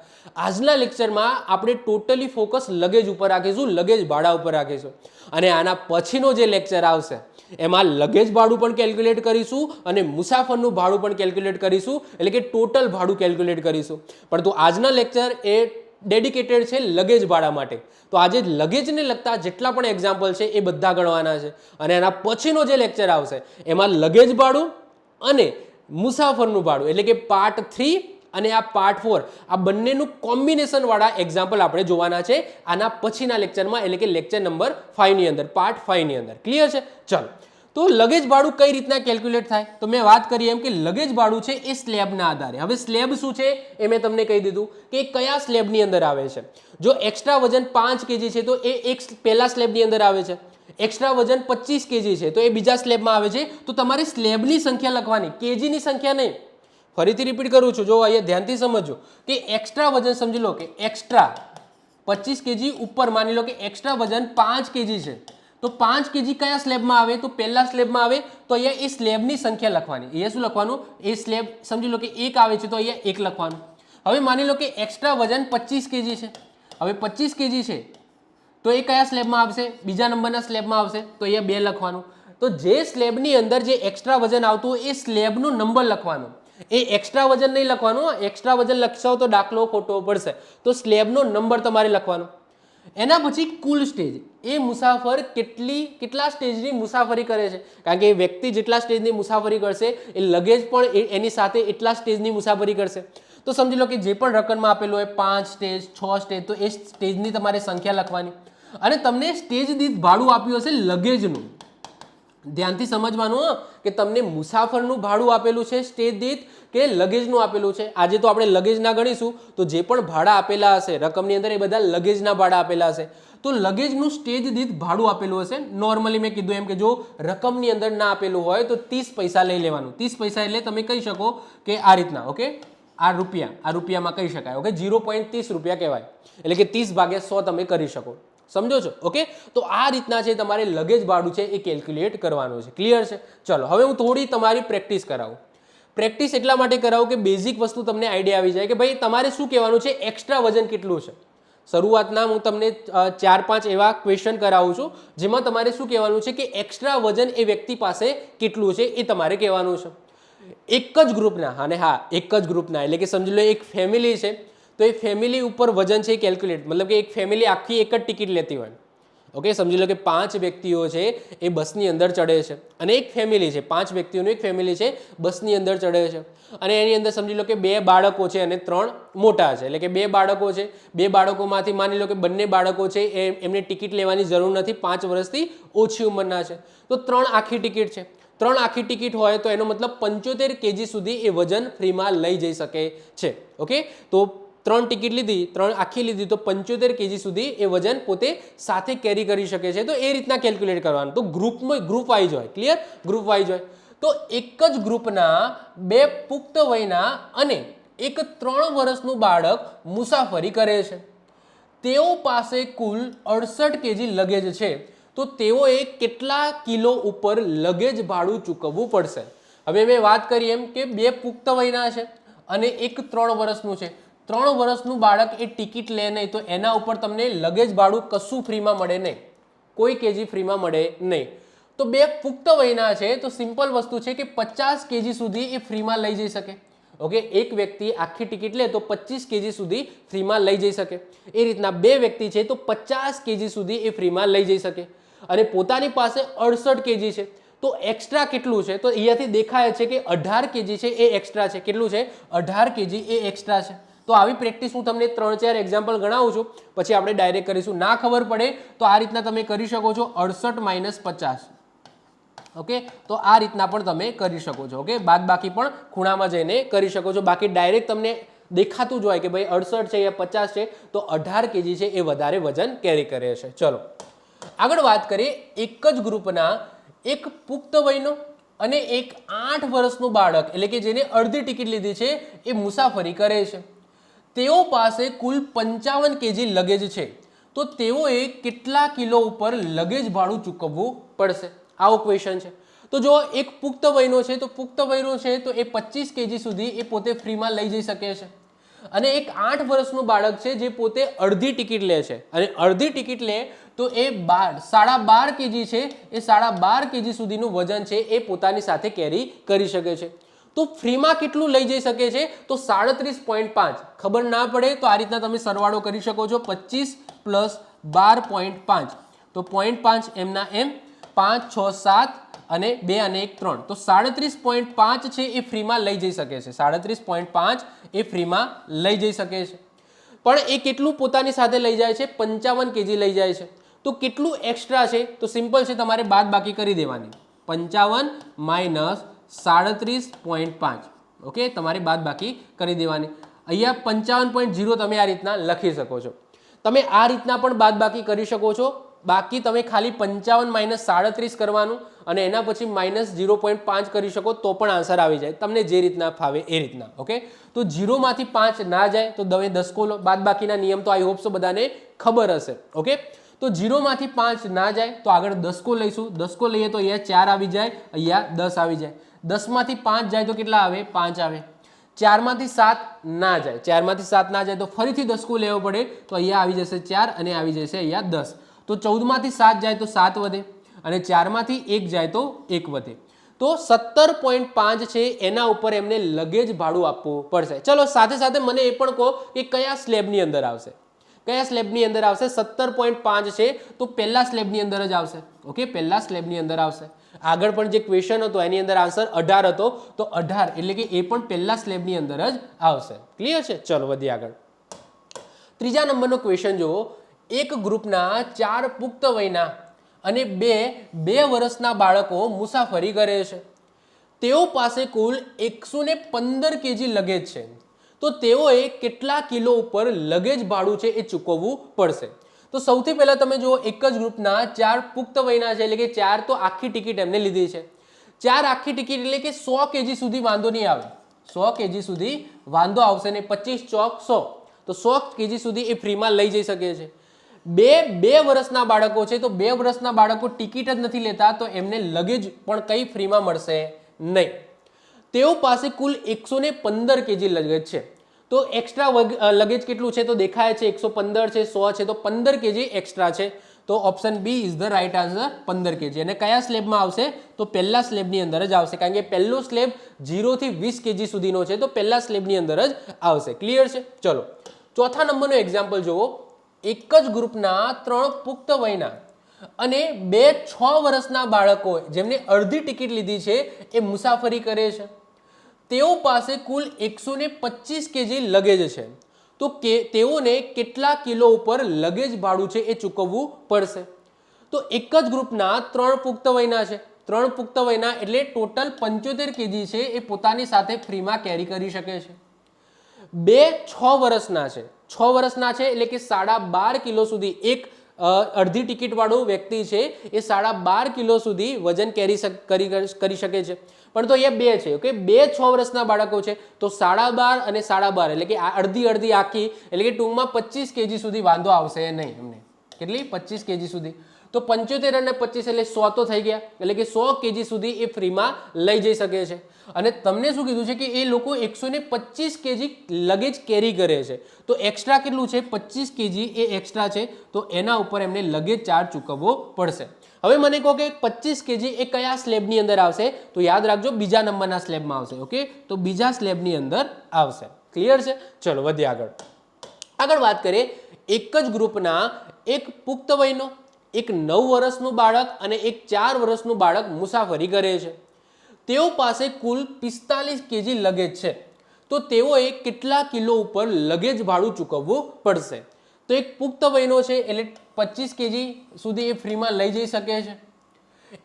આજના લેક્ચરમાં આપણે ટોટલી ફોકસ લગેજ ઉપર રાખીશું, લગેજ ભાડા ઉપર રાખીશું. અને આના પછીનો જે લેક્ચર આવશે એમાં લગેજ ભાડું પણ કેલ્ક્યુલેટ કરીશું અને મુસાફરનું ભાડું પણ કેલ્ક્યુલેટ કરીશું, એટલે કે ટોટલ ભાડું કેલ્ક્યુલેટ કરીશું. પરંતુ આજના લેક્ચર એ ડેડિકેટેડ છે લગેજ ભાડા માટે. તો આજે લગેજને લગતા જેટલા પણ એક્ઝામ્પલ છે એ બધા ગણવાના છે. અને એના પછીનો જે લેક્ચર આવશે એમાં લગેજ ભાડું અને મુસાફરનું ભાડું એટલે કે પાર્ટ 3 અને આ પાર્ટ 4 આ બંનેનું કોમ્બિનેશન વાળા એક્ઝામ્પલ આપણે જોવાના છે આના પછીના લેક્ચરમાં, એટલે કે લેક્ચર નંબર 5 ની અંદર, પાર્ટ 5 ની અંદર. ક્લિયર છે? ચલો, તો લગેજ ભાડું કઈ રીતના કેલ્ક્યુલેટ થાય? તો મેં વાત કરી એમ કે લગેજ ભાડું છે એ સ્લેબના આધારે. હવે સ્લેબ શું છે એ મેં તમને કહી દીધું કે કયા સ્લેબની અંદર આવે છે. જો એક્સ્ટ્રા વજન 5 કેજી છે તો એ એક પહેલા સ્લેબની અંદર આવે છે. એક્સ્ટ્રા વજન 25 કેજી છે તો એ બીજા સ્લેબમાં આવે છે. તો તમારે સ્લેબની સંખ્યા લખવાની, કેજીની સંખ્યા નહીં. ફરીથી રિપીટ કરું છું, જો અહીંયા ધ્યાનથી સમજો કે એક્સ્ટ્રા વજન સમજી લો કે એક્સ્ટ્રા 25 કેજી ઉપર માની લો કે એક્સ્ટ્રા વજન 5 કેજી છે તો 5 કેજી કયા સ્લેબમાં આવે? તો પહેલા સ્લેબમાં આવે. તો અહીંયા એ સ્લેબની સંખ્યા લખવાની. અહીંયા શું લખવાનું? એ સ્લેબ સમજી લો કે 1 આવે છે તો અહીંયા 1 લખવાનું. હવે માની લો કે એક્સ્ટ્રા વજન 25 કેજી છે. હવે 25 કેજી છે તો એ કયા સ્લેબમાં આવશે? બીજા નંબરના સ્લેબમાં આવશે તો અહીંયા 2 લખવાનું. તો જે સ્લેબની અંદર જે એક્સ્ટ્રા વજન આવતું હોય એ સ્લેબનો નંબર લખવાનો. એ એક્સ્ટ્રા વજન નહીં લખવાનું. એક્સ્ટ્રા વજન લખશો તો દાખલો ખોટો પડશે. તો સ્લેબનો નંબર તમારે લખવાનો. એના પછી કુલ સ્ટેજ, એ મુસાફર કેટલા સ્ટેજની મુસાફરી કરે છે. કારણ કે એ વ્યક્તિ જેટલા સ્ટેજની મુસાફરી કરશે એ લગેજ પણ એની સાથે એટલા સ્ટેજની મુસાફરી કરશે. તો સમજી લો કે જે પણ રકમમાં આપેલું હોય 5 સ્ટેજ, 6 સ્ટેજ, તો એ સ્ટેજની તમારે સંખ્યા લખવાની. અને તમને સ્ટેજ દીઠ ભાડું આપ્યું હશે લગેજનું. ધ્યાનથી સમજવાનું કે તમને મુસાફરનું ભાડું આપેલું છે સ્ટેજ દીઠ કે લગેજનું આપેલું છે. આજે તો આપણે લગેજના ગણીશું તો જે પણ ભાડા આપેલા હશે રકમની અંદર એ બધા લગેજના ભાડા આપેલા હશે. તો લગેજનું સ્ટેજ દીઠ ભાડું આપેલું હશે. નોર્મલી મેં કીધું એમ કે જો રકમની અંદર ના આપેલું હોય તો 30 પૈસા લઈ લેવાનું. 30 પૈસા એટલે તમે કહી શકો કે આ રીતના. ઓકે, આ રૂપિયામાં કહી શકાય. ઓકે, 0.30 રૂપિયા કહેવાય. એટલે કે 30/100 તમે કરી શકો. સમજો છો? ઓકે, તો આ રીતના છે તમારે લગેજ ભાડું છે એ કેલ્ક્યુલેટ કરવાનું છે. ક્લિયર છે? ચલો હવે હું થોડી તમારી પ્રેક્ટિસ કરાવું. પ્રેક્ટિસ એટલા માટે કરાવું કે બેઝિક વસ્તુ તમને આઈડિયા આવી જાય કે ભાઈ તમારે શું કહેવાનું છે, એક્સ્ટ્રા વજન કેટલું છે. શરૂઆતના હું તમને 4-5 એવા ક્વેશ્ચન કરાવું છું જેમાં તમારે શું કહેવાનું છે કે એક્સ્ટ્રા વજન એ વ્યક્તિ પાસે કેટલું છે એ તમારે કહેવાનું છે. એક જ ગ્રુપના, અને હા એક જ ગ્રુપના એટલે કે સમજી લો એક ફેમિલી છે તો એ ફેમિલી ઉપર વજન છે કેલ્ક્યુલેટ, મતલબ કે એક ફેમિલી આખી એક જ ટિકિટ લેતી હોય. ઓકે, સમજી લો કે 5 વ્યક્તિઓ છે એ બસની અંદર ચડે છે અને એક ફેમિલી છે, 5 વ્યક્તિઓનું એક ફેમિલી છે બસની અંદર ચડે છે અને એની અંદર સમજી લો કે 2 બાળકો છે અને 3 મોટા છે, એટલે કે 2 બાળકો છે. 2 બાળકોમાંથી માની લો કે બંને બાળકો છે એમને ટિકિટ લેવાની જરૂર નથી, 5 વર્ષથી ઓછી ઉંમરના છે, તો 3 આખી ટિકિટ છે. 3 આખી ટિકિટ હોય તો એનો મતલબ 75 kg સુધી એ વજન ફ્રીમાં લઈ જઈ શકે છે. ઓકે, તો 3 ટિકિટ લીધી, 3 આખી લીધી તો 75 kg સુધી એ વજન પોતે સાથે કેરી કરી શકે છે. તો એ રીતના કેલ્ક્યુલેટ કરવાનું. તો ગ્રુપ વાઇઝ હોય, ક્લિયર, ગ્રુપ વાઇઝ હોય. તો એક જ ગ્રુપના 2 પુખ્ત વયના અને એક 3 વર્ષનું બાળક મુસાફરી કરે છે. તેઓ પાસે કુલ 68 kg લગેજ છે, તો તેઓએ કેટલા કિલો ઉપર લગેજ ભાડું ચૂકવવું પડશે? હવે મેં વાત કરી એમ કે 2 પુખ્ત વયના છે અને એક 3 વર્ષનું છે. 3 વર્ષનું બાળક એ ટિકિટ લે નહીં તો એના ઉપર તમને લગેજ ભાડું કશું ફ્રીમાં મળે નહીં, કોઈ કેજી ફ્રીમાં મળે નહીં. તો 2 પુખ્ત વયના છે તો સિમ્પલ વસ્તુ છે કે 50 kg સુધી એ ફ્રીમાં લઈ જઈ શકે. ઓકે, એક વ્યક્તિ આખી ટિકિટ લે તો 25 kg સુધી ફ્રીમાં લઈ જઈ શકે. એ રીતના 2 વ્યક્તિ છે તો 50 kg સુધી એ ફ્રીમાં લઈ જઈ શકે અને પોતાની પાસે 68 kg છે તો એક્સ્ટ્રા કેટલું છે? તો અહીંયાથી દેખાય છે કે 18 kg છે એ એક્સ્ટ્રા છે. કેટલું છે? 18 kg એ એક્સ્ટ્રા છે. તો આવી પ્રેક્ટિસ હું તમને 3-4 એક્ઝામ્પલ ગણાવું છું, પછી આપણે ડાયરેક્ટ કરીશું. ના ખબર પડે તો આ રીતના તમે કરી શકો છો, 68 - 50. ઓકે, તો આ રીતના પણ તમે કરી શકો છો. ઓકે, બાદ બાકી પણ ખૂણામાં જઈને કરી શકો છો. બાકી ડાયરેક્ટ તમને દેખાતું જ હોય કે ભાઈ 68 છે યા 50 છે તો 18 kg છે એ વધારે વજન કેરી કરે છે. ચલો આગળ વાત કરીએ. એક જ ગ્રુપના એક પુખ્ત વયનો અને એક 8 વર્ષનું બાળક એટલે કે જેને અડધી ટિકિટ લીધી છે એ મુસાફરી કરે છે. તેઓ પાસે કુલ 55 kg લગેજ છે, તો તેઓએ કેટલા કિલો ઉપર લગેજ ભાડું ચૂકવવું પડશે? આવો ક્વેશ્ચન છે. તો જો એક પુખ્ત વયનો છે તો પુખ્ત વયનો છે તો એ 25 kg સુધી એ પોતે ફ્રીમાં લઈ જઈ શકે છે અને એક 8 વર્ષનું બાળક છે જે પોતે અડધી ટિકિટ લે છે અને અડધી ટિકિટ લે તો એ 12.5 kg છે એ 12.5 kg સુધીનું વજન છે એ પોતાની સાથે કેરી કરી શકે છે. તો ફ્રીમાં કેટલું લઈ જઈ શકે છે? તો 37.5. ખબર ના પડે તો આ રીતના તમે સરવાળો કરી શકો છો. 25 + 12.5 તો 0.5 એમના એમ, 5, 6, 7 અને 2 અને 1 3, તો 37.5 છે એ ફ્રીમાં લઈ જઈ શકે છે. 37.5 એ ફ્રીમાં લઈ જઈ શકે છે. પણ એ કેટલું પોતાની સાથે લઈ જાય છે? 55 kg લઈ જાય છે. તો કેટલું એક્સ્ટ્રા છે? તો સિમ્પલ છે, તમારે બાદ બાકી કરી દેવાની. 55 - 37.5. ઓકે, તમારે બાદ બાકી કરી દેવાની. અહીંયા 55.0 તમે આ રીતના લખી શકો છો. તમે આ રીતના પણ બાદ બાકી કરી શકો છો. બાકી તમે ખાલી 55 - 37 કરવાનું અને એના પછી -0.5 કરી શકો તો પણ આન્સર આવી જાય, તમને જે રીતના ફાવે એ રીતના. ઓકે, તો 0 માંથી 5 ના જાય તો તમે 10 કો બાદ બાકીના નિયમ તો આઈ હોપ સો બધાને ખબર હશે. ઓકે, તો 0 માંથી 5 ના જાય તો આગળ 10 કો લઈશું. 10 કો લઈએ તો અહીંયા 4 આવી જાય, અહીંયા 10 આવી જાય. 10 માંથી 5 જાય તો કેટલા આવે? 5 આવે. 4 માંથી 7 ના જાય, 4 માંથી 7 ના જાય તો ફરીથી 10 કો લેવો પડે, તો અહીંયા આવી જશે 4 અને આવી જશે અહીંયા 10. તો 14 માંથી 7 જાય તો 7 વધે અને 4 માંથી 1 જાય તો 1 વધે. તો 17.5 છે એના ઉપર એમને લગેજ ભાડું આપવું પડશે. ચલો સાથે સાથે મને એ પણ કહો કે કયા સ્લેબની અંદર આવશે? કયા સ્લેબની અંદર આવશે? 17.5 છે તો પહેલા સ્લેબની અંદર જ આવશે. ઓકે, પહેલા સ્લેબની અંદર આવશે. આગળ પણ જે ક્વેશ્ચન હતો એની અંદર આન્સર 18 હતો તો 18 એટલે કે એ પણ પહેલા સ્લેબની અંદર જ આવશે. ક્લિયર છે? ચલો વધીએ આગળ. ત્રીજા નંબરનો ક્વેશ્ચન જુઓ. એક ગ્રુપના 4 પુખ્ત વયના અને 2 વર્ષના બાળકો મુસાફરી કરે છે. તેઓ પાસે કુલ 115 kg લગેજ છે, તો તેઓએ કેટલા કિલો ઉપર લગેજ ભાડું છે એ ચૂકવવું પડશે? તો સૌથી પહેલા તમે જુઓ, એક જ ગ્રુપના 4 પુખ્ત વયના છે એટલે કે 4 તો આખી ટિકિટ એમને લીધી છે. 4 આખી ટિકિટ એટલે કે 100 kg સુધી વાંધો નહીં આવે. 100 kg સુધી વાંધો આવશે ને, 25 ચોક 100, તો 100 kg સુધી એ ફ્રીમાં લઈ જઈ શકે છે. 2 વર્ષના બાળકો છે તો 2 વર્ષના બાળકો ટિકિટ જ નથી લેતા તો એમને લગેજ પણ કંઈ ફ્રીમાં મળશે નહીં. તેઓ પાસે કુલ 115 kg લગેજ છે, તો એક્સ્ટ્રા લગેજ કેટલું છે તો દેખાય છે 115 છે, 100 છે, તો 15 કેજી એક્સ્ટ્રા છે. તો option B is the right answer, 15 kg. અને કયા સ્લેબમાં આવશે તો પહેલા સ્લેબની અંદર જ આવશે, કારણ કે પહેલો સ્લેબ 0 થી 20 કેજી સુધીનો છે, તો પહેલા સ્લેબની અંદર જ આવશે. ક્લિયર છે? ચલો ચોથા નંબરનો એક્ઝામ્પલ જુઓ. એક જ ગ્રુપના 3 પુખ્ત વયના અને 2 6 વર્ષના બાળકો જેમને અડધી ટિકિટ લીધી છે એ મુસાફરી કરે છે. તેઓ પાસે કુલ 125 કેજી લગેજ છે. તો તેઓને કેટલા કિલો ઉપર લગેજ ભાડું છે એ ચૂકવવું પડશે? તો એક જ ગ્રુપના 3 પુખ્ત વયના છે. 3 પુખ્ત વયના એટલે ટોટલ 75 કેજી છે એ પોતાની સાથે ફ્રીમાં કેરી કરી શકે છે. 2 6 વર્ષના છે. 6 વર્ષના છે એટલે કે 12.5 કિલો સુધી એક અડધી ટિકિટ વાળું વ્યક્તિ છે એ 12.5 કિલો સુધી વજન કરી શકે છે. પણ તો અહીંયા 2 છે. ઓકે, 2 6 વર્ષના બાળકો છે તો 12.5 અને 12.5 એટલે કે અડધી આખી એટલે કે ટૂંકમાં 25 કેજી સુધી વાંધો આવશે નહીં અમને. કેટલી? 25 કેજી સુધી. તો 75 અને 25 એટલે 100 તો થઈ ગયા, એટલે કે 100 કેજી સુધી એ ફ્રીમાં લઈ જઈ શકે છે. અને તમને શું કીધું છે કે એ લોકો 125 કેજી લગેજ કેરી કરે છે, તો એક્સ્ટ્રા કેટલું છે? 25 કેજી એ એક્સ્ટ્રા છે, તો એના ઉપર એમને લગેજ ચાર્જ ચૂકવવો પડશે. હવે મને કહો કે 25 કેજી એ કયા સ્લેબની અંદર આવશે? તો યાદ રાખજો બીજા નંબરના સ્લેબમાં આવશે. ઓકે, તો બીજા સ્લેબની અંદર આવશે. ક્લિયર છે? ચલો વધીએ આગળ વાત કરીએ. એક જ ગ્રુપના એક પુખ્ત વયનો, એક 9 વર્ષનું બાળક અને એક 4 વર્ષનું બાળક મુસાફરી કરે છે. તેઓ પાસે કુલ 45 કેજી લગેજ છે. તો તેઓએ કેટલા કિલો ઉપર લગેજ ભાડું ચૂકવવું પડશે? તો એક પુખ્ત વયનો છે એટલે 25 કેજી સુધી એ ફ્રીમાં લઈ જઈ શકે છે.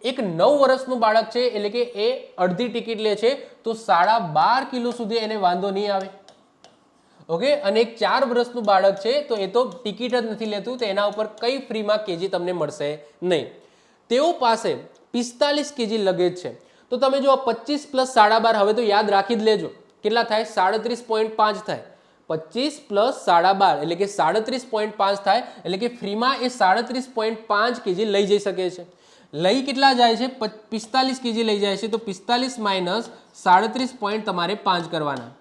એક 9 વર્ષનું બાળક છે એટલે કે એ અડધી ટિકિટ લે છે, તો 12.5 કિલો સુધી એને વાંધો નહીં આવે. ઓકે, અને એક 4 વર્ષનું બાળક છે તો એ તો ટિકિટ જ નથી લેતું, તો એના ઉપર કઈ ફ્રીમાં કેજી તમને મળશે નહીં. તેઓ પાસે 45 કેજી લગેજ છે. તો તમે જો 25 પ્લસ 12.5 હવે તો યાદ રાખી જ લેજો કેટલા થાય? 37.5 થાય. 25 પ્લસ 12.5 એટલે કે 37.5 થાય, એટલે કે ફ્રીમાં એ 37.5 કેજી લઈ જઈ શકે છે. લઈ કેટલા જાય છે? 45 કેજી લઈ જાય છે, તો 45 માઇનસ 37 તમારે 5 કરવાના.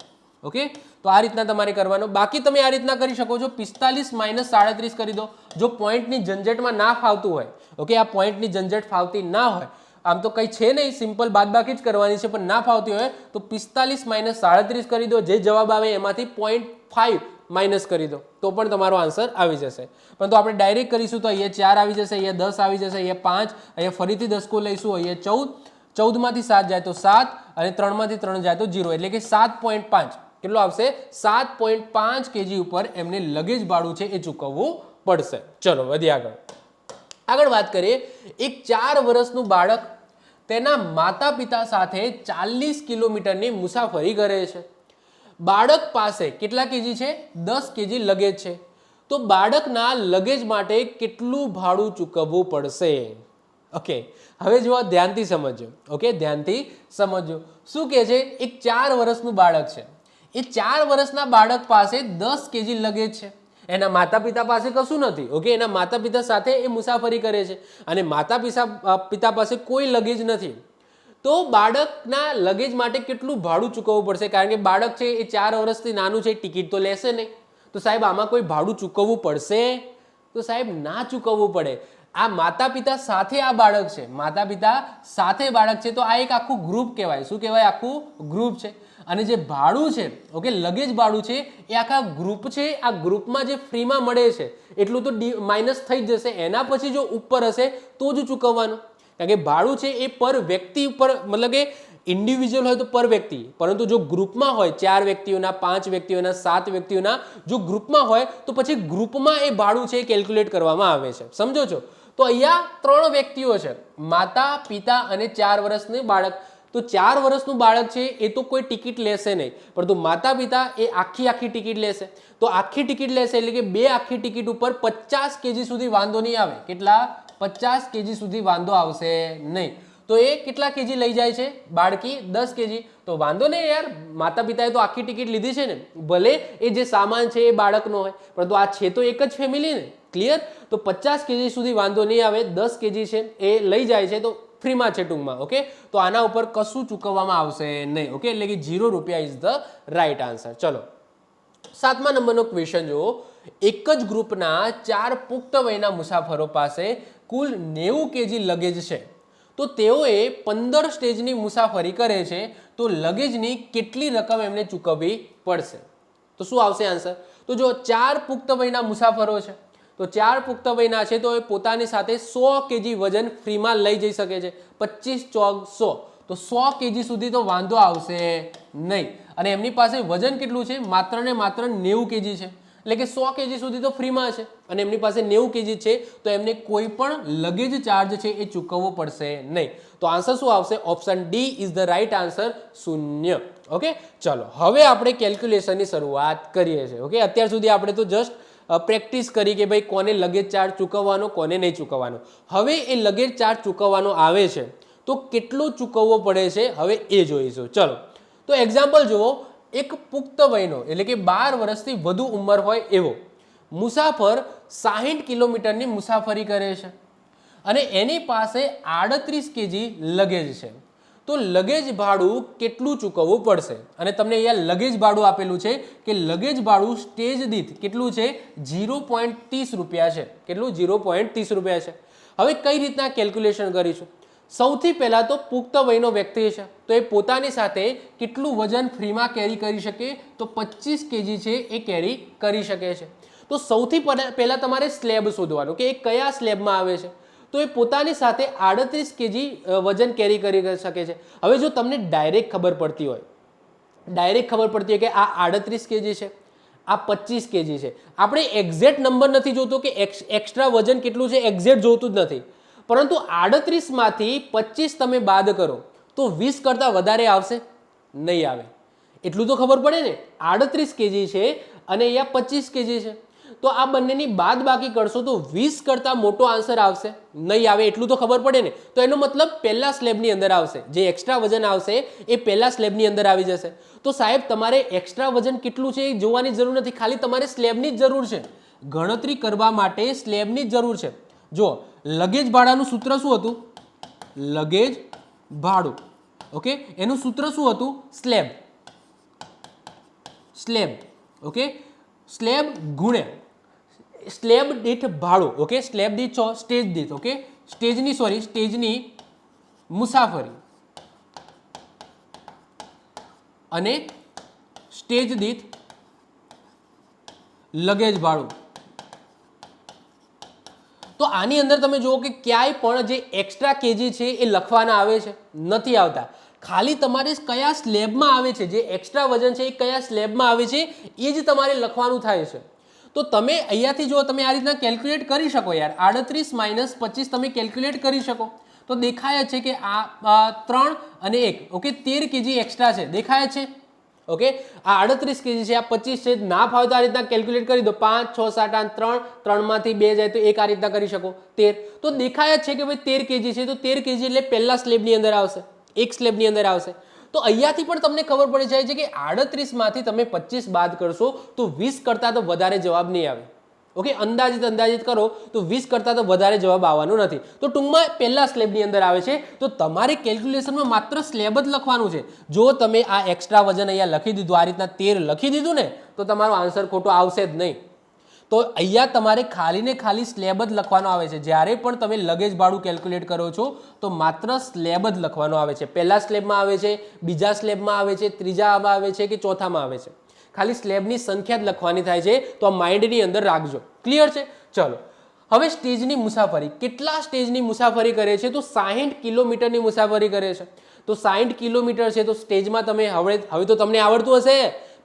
ઓકે, તો આ રીતના તમારે કરવાનો. બાકી તમે આ રીતના કરી શકો છો, 45 માઇનસ 37 કરી દો. જો પોઈન્ટની ઝંઝટમાં ના ફાવતું હોય, ઓકે, આ પોઈન્ટની ઝંઝટ ફાવતી ના હોય, આમ તો કંઈ છે નહીં, સિમ્પલ બાદબાકી જ કરવાની છે, પણ ના ફાવતી હોય તો 45 માઇનસ 37 કરી દો. જે જવાબ આવે એમાંથી 0.5 માઇનસ કરી દો તો પણ તમારો આન્સર આવી જશે. પરંતુ આપણે ડાયરેક્ટ કરીશું તો અહીંયા 4 આવી જશે, અહીંયા 10 આવી જશે, અહીંયા 5, અહીંયા ફરીથી 10 લઈશું, અહીંયા 14, 14માંથી 7 જાય તો 7 અને 3માંથી 3 જાય તો 0, એટલે કે 7.5 કેટલો આવશે? 7.5 કેજી ઉપર એમને લગેજ ભાડું છે એ ચૂકવવું પડશે. ચલો વધીએ આગળ વાત કરીએ. એક 4 વર્ષનું બાળક તેના માતા પિતા સાથે 40 કિલોમીટરની મુસાફરી કરે છે. બાળક પાસે કેટલા કેજી છે? 10 કેજી લગેજ છે. તો બાળકના લગેજ માટે કેટલું ભાડું ચૂકવવું પડશે? ઓકે, હવે જો ધ્યાનથી સમજો. ઓકે, ધ્યાનથી સમજો. શું કહે છે? એક 4 વર્ષનું બાળક છે. એ 4 વર્ષના બાળક પાસે 10 કેજી લગેજ છે. એના માતા પિતા પાસે કશું નથી. ઓકે, એના માતા પિતા સાથે એ મુસાફરી કરે છે અને માતા પિતા પાસે કોઈ લગેજ નથી. તો બાળકના લગેજ માટે કેટલું ભાડું ચૂકવવું પડશે? કારણ કે બાળક છે એ 4 વર્ષથી નાનું છે, ટિકિટ તો લેશે નહીં. તો સાહેબ આમાં કોઈ ભાડું ચૂકવવું પડશે? તો સાહેબ ના ચૂકવવું પડે. આ માતા પિતા સાથે આ બાળક છે, માતા પિતા સાથે બાળક છે, તો આ એક આખું ગ્રુપ કહેવાય. શું કહેવાય? આખું ગ્રુપ છે. અને જે ભાડું છે, ઓકે, લગેજ ભાડું છે એ આખા ગ્રુપ છે. આ ગ્રુપમાં જે ફ્રીમાં મળે છે એટલું તો માઇનસ થઈ જ જશે. એના પછી જો ઉપર હશે તો જ ચૂકવવાનું. કારણ કે ભાડું છે એ પર વ્યક્તિ ઉપર, મતલબ કે ઇન્ડિવિજ્યુઅલ હોય તો પર વ્યક્તિ, પરંતુ જો ગ્રુપમાં હોય 4 વ્યક્તિઓના, 5 વ્યક્તિઓના, 7 વ્યક્તિઓના, જો ગ્રુપમાં હોય તો પછી ગ્રુપમાં એ ભાડું છે એ કેલ્ક્યુલેટ કરવામાં આવે છે. સમજો છો? તો અહીંયા 3 વ્યક્તિઓ છે, માતા પિતા અને 4 વર્ષનું બાળક. તો 4 વર્ષનું બાળક છે એ તો કોઈ ટિકિટ લેશે નહીં, પરંતુ માતા પિતા એ આખી ટિકિટ લેશે. તો આખી ટિકિટ લેશે એટલે કે 2 આખી ટિકિટ ઉપર 50 કેજી સુધી વાંધો નહીં આવે. કેટલા? 50 કેજી સુધી વાંધો આવશે નહીં. તો એ કેટલા કેજી લઈ જાય છે? બાળકી 10 કેજી. તો વાંધો નહીં યાર, માતા પિતાએ તો આખી ટિકિટ લીધી છે ને, ભલે એ જે સામાન છે એ બાળકનો હોય, પરંતુ આ છે તો એક જ ફેમિલી ને. ક્લિયર? તો 50 કેજી સુધી વાંધો નહીં આવે. 10 કેજી છે એ લઈ જાય છે તો ફ્રીમાં છે ટૂંકમાં. ઓકે, તો આના ઉપર કશું ચૂકવવામાં આવશે નહીં. ઓકે, એટલે કે 0 રૂપિયા ઇઝ ધ રાઈટ આન્સર. ચલો 7મા નંબરનો ક્વેશ્ચન જુઓ, એક જ ગ્રુપના 4 પુખ્ત વયના મુસાફરો પાસે કુલ 90 કેજી લગેજ છે, તો તેઓએ 15 સ્ટેજની મુસાફરી કરે છે, તો લગેજની કેટલી રકમ એમને ચૂકવવી પડશે? તો શું આવશે આન્સર? તો જો 4 પુખ્ત વયના મુસાફરો છે, તો 4 પુખ્ત વયના છે તો એ પોતાની સાથે 100 કેજી વજન ફ્રીમાં લઈ જઈ શકે છે. 25 ચોક 100, તો 100 કેજી સુધી તો વાંધો આવશે નહીં. અને એમની પાસે વજન કેટલું છે? માત્ર ને માત્ર 90 કેજી છે, એટલે કે 100 કેજી સુધી તો ફ્રીમાં છે અને એમની પાસે 90 કેજી છે, તો એમને કોઈ પણ લગેજ ચાર્જ છે એ ચૂકવવો પડશે નહીં. તો આન્સર શું આવશે? Option D is the right answer, 0. Okay, ચલો હવે આપણે કેલ્ક્યુલેશનની શરૂઆત કરીએ છીએ. ઓકે, અત્યાર સુધી આપણે તો જસ્ટ પ્રેક્ટિસ કરી કે ભાઈ કોને લગેજ ચાર્જ ચૂકવવાનો, કોને નહીં ચૂકવવાનો. હવે એ લગેજ ચાર્જ ચૂકવવાનો આવે છે તો કેટલો ચૂકવવો પડે છે હવે એ જોઈશું. ચલો, તો એક્ઝામ્પલ જુઓ, એક પુખ્ત વયનો એટલે કે 12 વર્ષથી વધુ ઉંમર હોય એવો મુસાફર 60 કિલોમીટરની મુસાફરી કરે છે અને એની પાસે 38 કેજી લગેજ છે, તો લગેજ ભાડું કેટલું ચૂકવવું પડશે? અને તમને અહીંયા લગેજ ભાડું આપેલું છે કે લગેજ ભાડું સ્ટેજ દીઠ કેટલું છે? 0.30 રૂપિયા છે. કેટલું? 0.30 રૂપિયા છે. હવે કઈ રીતના કેલ્ક્યુલેશન કરીશું? સૌથી પહેલાં તો પુખ્ત વયનો વ્યક્તિ છે, તો એ પોતાની સાથે કેટલું વજન ફ્રીમાં કેરી કરી શકે? તો 25 કેજી છે એ કેરી કરી શકે છે. તો સૌથી પહેલાં તમારે સ્લેબ શોધવાનું કે એ કયા સ્લેબમાં આવે છે. તો એ પોતાની સાથે 38 કેજી વજન કેરી કરી શકે છે. હવે જો તમને ડાયરેક્ટ ખબર પડતી હોય કે આ 38 કેજી છે, આ 25 કેજી છે, આપણે એક્ઝેક્ટ નંબર નથી જોતો કે એક્સ્ટ્રા વજન કેટલું છે એક્ઝેક્ટ જોતું જ નથી, પરંતુ 38 માંથી 25 તમે બાદ કરો તો 20 કરતાં વધારે આવશે? નહીં આવે. એટલું તો ખબર પડે ને, 38 કેજી છે અને અહીંયા 25 કેજી છે, તો આ બંનેની બાદ બાકી કરશો તો 20 કરતાં મોટો આન્સર આવશે? નહીં આવે. એટલું તો ખબર પડે ને. તો એનો મતલબ પહેલા સ્લેબની અંદર આવશે, જે એક્સ્ટ્રા વજન આવશે એ પહેલા સ્લેબની અંદર આવી જશે. તો સાહેબ તમારે એક્સ્ટ્રા વજન કેટલું છે એ જોવાની જરૂર નથી, ખાલી તમારે સ્લેબની જ જરૂર છે. ગણતરી કરવા માટે સ્લેબની જ જરૂર છે. જો લગેજ ભાડાનું સૂત્ર શું હતું? લગેજ ભાડું. ઓકે, એનું સૂત્ર શું હતું? સ્લેબ. ઓકે, સ્લેબ ગુણ્યા સ્લેબ દીઠ ભાડું. ઓકે, સ્લેબ દીઠ સ્ટેજ દીઠ. ઓકે, સ્ટેજની મુસાફરી અને સ્ટેજ દીઠ લગેજ ભાડું. તો આની અંદર તમે જુઓ કે ક્યાંય પણ જે એક્સ્ટ્રા કેજી છે એ લખવાના આવે છે? નથી આવતા. ખાલી તમારે કયા સ્લેબમાં આવે છે, જે એક્સ્ટ્રા વજન છે એ કયા સ્લેબમાં આવે છે એ જ તમારે લખવાનું થાય છે. તો તમે અહીંયાથી જો તમે આ રીતના કેલ્ક્યુલેટ કરી શકો યાર, 38 માઇનસ 25 તમે કેલ્ક્યુલેટ કરી શકો તો દેખાય છે કે આ 3 અને 1, ઓકે, 13 કેજી એક્સ્ટ્રા છે, દેખાય છે. ઓકે, આ 38 કેજી છે, આ 25 છે. ના ફાવે તો આ રીતના કેલ્ક્યુલેટ કરી દો. 5 6 7 8 3, 3 માંથી 2 જાય તો 1 આ રીતના કરી શકો, 13. તો દેખાય છે કે ભાઈ 13 કેજી છે, તો 13 કેજી એટલે પહેલા સ્લેબની અંદર આવશે, એક સ્લેબની અંદર આવશે. તો અહીંયાથી પણ તમને ખબર પડી જાય છે કે 38 માંથી તમે 25 બાદ કરશો તો 20 કરતાં તો વધારે જવાબ નહીં આવે. ઓકે, અંદાજિત કરો તો 20 કરતાં તો વધારે જવાબ આવવાનો નથી. તો ટૂંકમાં પહેલા સ્લેબની અંદર આવે છે. તો તમારે કેલ્ક્યુલેશનમાં માત્ર સ્લેબ જ લખવાનું છે. જો તમે આ એક્સ્ટ્રા વજન અહીંયા લખી દીધું, આ રીતના 13 લખી દીધું ને, તો તમારો આન્સર ખોટો આવશે જ નહીં. તો અહીંયા તમારે ખાલી ને ખાલી સ્લેબ જ લખવાનો આવે છે. જ્યારે પણ તમે લગેજ ભાડું કેલ્ક્યુલેટ કરો છો તો માત્ર સ્લેબ જ લખવાનો આવે છે. પહેલા સ્લેબમાં આવે છે, બીજા સ્લેબમાં આવે છે, ત્રીજામાં આવે છે કે ચોથામાં આવે છે. ખાલી સ્લેબની સંખ્યા જ લખવાની થાય છે. તો આ માઇન્ડની અંદર રાખજો. ક્લિયર છે? ચલો, હવે સ્ટેજની મુસાફરી. કેટલા સ્ટેજની મુસાફરી કરે છે? તો 60 કિલોમીટરની મુસાફરી કરે છે. તો 60 કિલોમીટર છે, તો સ્ટેજમાં તમે હવે તો તમને આવડતું હશે.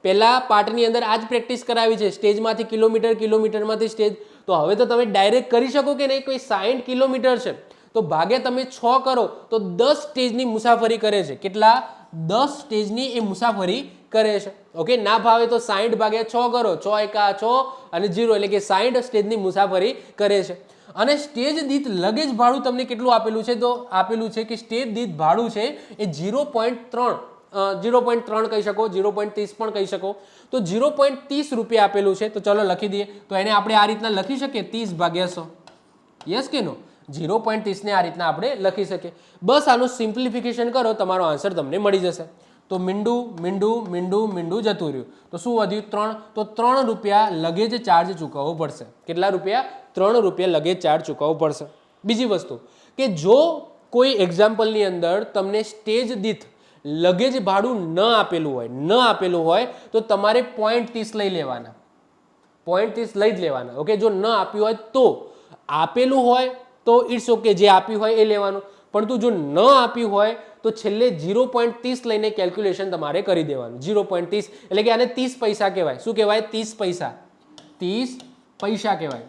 પહેલા પાર્ટની અંદર આ જ પ્રેક્ટિસ કરાવી છે, સ્ટેજમાંથી કિલોમીટર, કિલોમીટરમાંથી સ્ટેજ. તો હવે તો તમે ડાયરેક્ટ કરી શકો કે નહીં? કોઈ 60 કિલોમીટર છે તો ભાગે તમે 6 કરો તો 10 સ્ટેજની મુસાફરી કરે છે. કેટલા? 10 સ્ટેજની એ મુસાફરી કરે છે. ઓકે, ના ભાવે તો 60 ભાગ્યા 6 કરો, 6 એકા 6 અને 0 એટલે કે 60 સ્ટેજની મુસાફરી કરે છે. અને સ્ટેજ દીઠ લગેજ ભાડું તમને કેટલું આપેલું છે? તો આપેલું છે કે સ્ટેજ દીઠ ભાડું છે એ 0.3 કહી શકો, 0.30 પણ કહી શકો. તો 0.30 રૂપિયા આપેલું છે. તો ચલો લખી દઈએ. તો એને આપણે આ રીતના લખી શકીએ, 30 ભાગ્યા 100. યસ કે નો? 0.30 ને આ રીતના આપણે લખી શકીએ. બસ આનું સિમ્પ્લિફિકેશન કરો, તમારો આન્સર તમને મળી જશે. તો મીંડું મીંડું મીંડું મીંડું જતું રહ્યું, તો શું વધ્યું? 3. તો 3 રૂપિયા લગેજ ચાર્જ ચૂકવવો પડશે. કેટલા રૂપિયા? 3 રૂપિયા લગેજ ચાર્જ ચૂકવવો પડશે. બીજી વસ્તુ કે જો કોઈ એક્ઝામ્પલની અંદર તમને સ્ટેજ દીઠ લગેજ ભાડું ન આપેલું હોય તો તમારે 0.30 લઈ લેવાના. 0.30 લઈ જ લેવાના. ઓકે, જો ન આપ્યું હોય તો. આપેલું હોય તો ઇટ્સ ઓકે, જે આપ્યું હોય એ લેવાનું, પરંતુ જો ન આપ્યું હોય તો છેલ્લે 0.30 લઈને કેલ્ક્યુલેશન તમારે કરી દેવાનું. 0.30 એટલે કે આને 30 પૈસા કહેવાય. શું કહેવાય? 30 પૈસા. 30 પૈસા કહેવાય.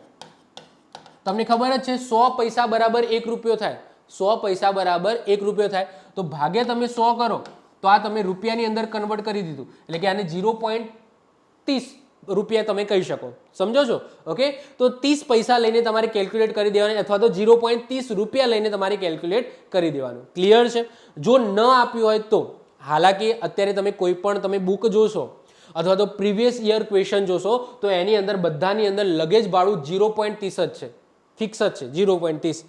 તમને ખબર જ છે 100 પૈસા બરાબર 1 રૂપિયો થાય. 100 પૈસા બરાબર 1 રૂપિયો થાય. તો ભાગ્યા તમે 100 કરો તો આ તમે રૂપિયાની અંદર કન્વર્ટ કરી દીધું, એટલે કે આને 0.30 રૂપિયા તમે કહી શકો. સમજો છો? ઓકે, તો 30 પૈસા લઈને તમારે કેલ્ક્યુલેટ કરી દેવાનું, અથવા તો 0.30 રૂપિયા લઈને તમારે કેલ્ક્યુલેટ કરી દેવાનું. ક્લિયર છે? જો ન આપ્યું હોય તો, હાલાકી અત્યારે તમે કોઈ પણ તમે બુક જોશો અથવા તો પ્રીવિયસ યર ક્વેશ્ચન જોશો તો એની અંદર બધાની અંદર લગેજ ભાડું 0.30 જ છે, ફિક્સ જ છે 0.30.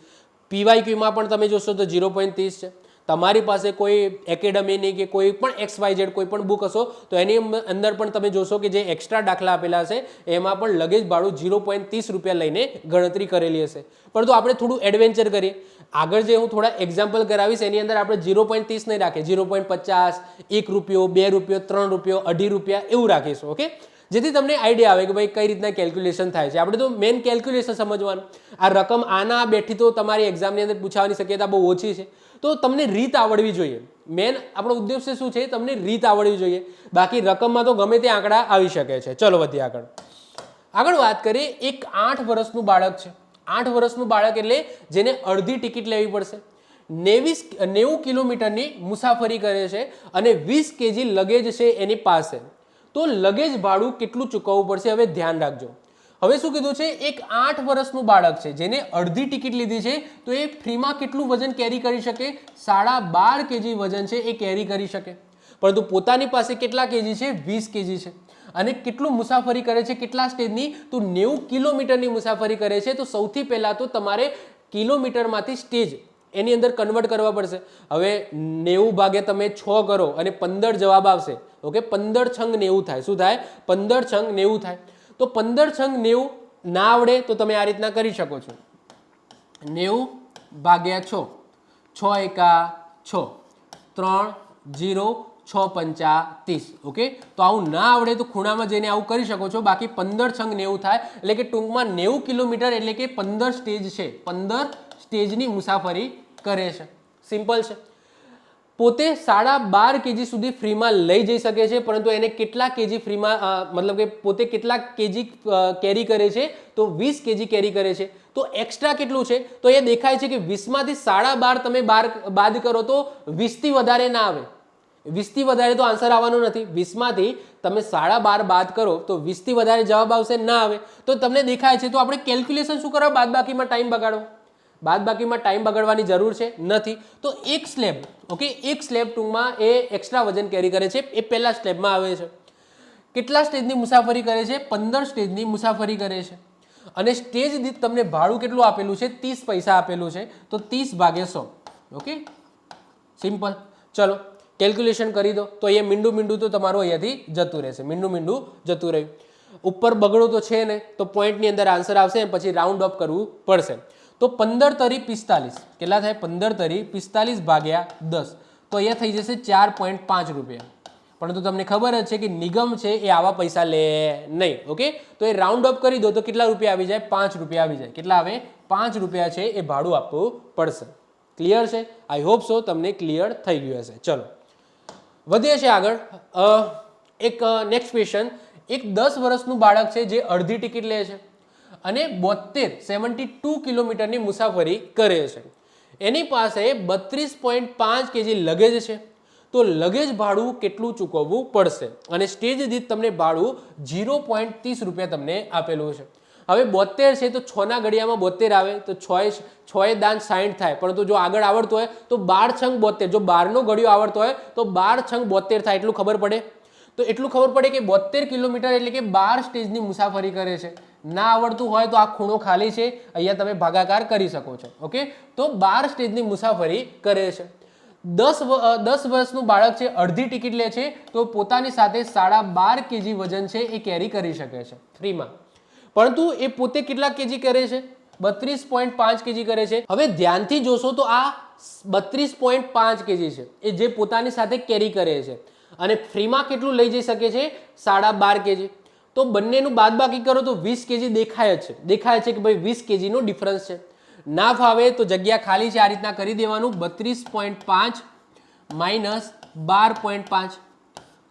PYQમાં પણ તમે જોશો તો 0.30 છે. તમારી પાસે કોઈ એકેડમીની કે કોઈ પણ XYZ કોઈ પણ બુક હશો તો એની અંદર પણ તમે જોશો કે જે એક્સ્ટ્રા દાખલા આપેલા હશે એમાં પણ લગેજ ભાડું 0.30 રૂપિયા લઈને ગણતરી કરેલી હશે. પરંતુ આપણે થોડું એડવેન્ચર કરીએ. આગળ જે હું થોડા એક્ઝામ્પલ કરાવીશ એની અંદર આપણે 0.30 નહીં રાખીએ, 0.50, 1 રૂપિયો, 2 રૂપિયો, 3 રૂપિયો, 2.5 રૂપિયા એવું રાખીશું. ઓકે, જેથી તમને આઈડિયા આવે કે ભાઈ કઈ રીતના કેલ્ક્યુલેશન થાય છે. આપણે તો મેઇન કેલ્ક્યુલેશન સમજવાનું. આ રકમ આના બેઠી તો તમારી એક્ઝામની અંદર પૂછવાની શક્યતા બહુ ઓછી છે. તો તમને રીત આવડવી જોઈએ. મેન આપણો ઉદ્દેશ્ય શું છે? તમને રીત આવડવી જોઈએ. બાકી રકમમાં તો ગમે તે આંકડા આવી શકે છે. ચલો વધીએ આગળ. આગળ વાત કરીએ. એક 8 વર્ષનું બાળક છે. 8 વર્ષનું બાળક એટલે જેને અડધી ટિકિટ લેવી પડશે. 90 કિલોમીટરની મુસાફરી કરે છે અને 20 kg લગેજ છે એની પાસે. તો લગેજ ભાડું કેટલું ચૂકવવું પડશે? હવે ધ્યાન રાખજો. હવે શું કીધું છે? એક 8 વર્ષનું બાળક છે જેને અડધી ટિકિટ લીધી છે, તો એ ફ્રીમાં કેટલું વજન કેરી કરી શકે? 12.5 kg વજન છે એ કેરી કરી શકે. પરંતુ પોતાની પાસે કેટલા કેજી છે? 20 kg છે. અને કેટલું મુસાફરી કરે છે? કેટલા સ્ટેજની? તો 90 કિલોમીટરની મુસાફરી કરે છે. તો સૌથી પહેલા તો તમારે કિલોમીટરમાંથી સ્ટેજ એની અંદર કન્વર્ટ કરવા પડશે. હવે 90 ભાગે તમે 6 કરો અને 15 જવાબ આવશે. ઓકે, 15 છંગ 90 થાય. શું થાય? 15 છંગ 90 થાય. તો 15 છંગ 90 ના આવડે તો તમે આ રીતના કરી શકો છો. 90 ભાગ્યા 6, 6 એકા 6, 3 0 6 પંચા 30. ઓકે, તો આવું ના આવડે તો ખૂણામાં જઈને આવું કરી શકો છો. બાકી 15 છંગ 90 થાય એટલે કે ટૂંકમાં 90 કિલોમીટર એટલે કે 15 સ્ટેજ છે. 15 સ્ટેજની મુસાફરી કરે છે. સિમ્પલ છે. પોતે 12.5 kg સુધી ફ્રીમાં લઈ જઈ શકે છે, પરંતુ એને કેટલા કેજી ફ્રીમાં મતલબ કે પોતે કેટલા કેજી કેરી કરે છે? તો 20 kg કેરી કરે છે. તો એક્સ્ટ્રા કેટલું છે? તો એ દેખાય છે કે 20 માંથી 12.5 તમે બાદ કરો તો 20 થી વધારે ના આવે. 20 થી વધારે તો આન્સર આવવાનો નથી. 20 માંથી તમે 12.5 બાદ કરો તો 20 થી વધારે જવાબ આવશે ના આવે. તો તમને દેખાય છે. તો આપણે કેલ્ક્યુલેશન શું કરવા? બાદબાકીમાં ટાઈમ બગાડો. બાદબાકીમાં ટાઈમ બગાડવાની જરૂર છે નથી. તો એક સ્લેબ, ઓકે, એક સ્લેબ ટૂંકમાં એ એક્સ્ટ્રા વજન કેરી કરે છે. એ પહેલા સ્લેબમાં આવે છે. કેટલા સ્ટેજની મુસાફરી કરે છે? 15 સ્ટેજની મુસાફરી કરે છે. અને સ્ટેજ દીઠ તમને ભાડું કેટલું આપેલું છે? 30 પૈસા આપેલું છે. તો 30 ભાગ્યા 100. Okay, simple. ચલો કેલ્ક્યુલેશન કરી દો. તો અહીંયા મીંડું તો તમારું અહીંયાથી જતું રહેશે. મીંડું જતું રહ્યું. ઉપર બગડો તો છે ને, તો પોઈન્ટની અંદર આન્સર આવશે. પછી રાઉન્ડ અપ કરવું પડશે. તો 15 તરી 45 કેટલા થાય? 15 તરી 45 ભાગ્યા 10. તો અહીંયા થઈ જશે 4.5 રૂપિયા. પરંતુ તમને ખબર જ છે કે નિગમ છે એ આવા પૈસા લે નહીં. ઓકે, તો એ રાઉન્ડ અપ કરી દો તો કેટલા રૂપિયા આવી જાય? 5 રૂપિયા આવી જાય. કેટલા આવે? 5 રૂપિયા છે એ ભાડું આપવું પડશે. ક્લિયર છે? આઈ હોપ સો તમને ક્લિયર થઈ ગયું હશે. ચલો વધીએ છે આગળ. એક નેક્સ્ટ ક્વેશ્ચન. એક 10 વર્ષનું બાળક છે જે અડધી ટિકિટ લે છે અને 72 કિલોમીટરની મુસાફરી કરે છે. એની પાસે 32.5 kg લગેજ છે. તો લગેજ ભાડું કેટલું ચૂકવવું પડશે? અને સ્ટેજ દીઠ તમને ભાડું 0.30 રૂપિયા તમને આપેલું છે. હવે 72 છે તો 6 ના ઘડિયામાં 72 આવે તો 6 દાન 60 થાય. પરંતુ જો આગળ આવડતું હોય તો 12 છંગ 72. જો 12 નો ઘડિયો આવડતો હોય તો 12 છંગ 72 થાય. એટલું ખબર પડે. તો એટલું ખબર પડે કે 72 કિલોમીટર એટલે કે 12 સ્ટેજની મુસાફરી કરે છે. ના આવડતું હોય તો આ ખૂણો ખાલી છે, અહીંયા તમે ભાગાકાર કરી શકો છો. ઓકે, તો 12 સ્ટેજની મુસાફરી કરે છે. દસ વર્ષનું બાળક છે અડધી ટિકિટ લે છે તો પોતાની સાથે 12.5 kg વજન છે એ કેરી કરી શકે છે ફ્રીમાં. પરંતુ એ પોતે કેટલા કેજી કરે છે? 32.5 kg કરે છે. હવે ધ્યાનથી જોશો તો આ 32.5 kg છે એ જે પોતાની સાથે કેરી કરે છે અને ફ્રીમાં કેટલું લઈ જઈ શકે છે? 12.5 kg. તો બંનેનું બાદબાકી કરો તો 20 kg દેખાય છે કે ભાઈ 20 kg નો ડિફરન્સ છે. ના ફાવે તો જગ્યા ખાલી છે આ રીતના કરી દેવાનું. 32.5 માઇનસ 12.5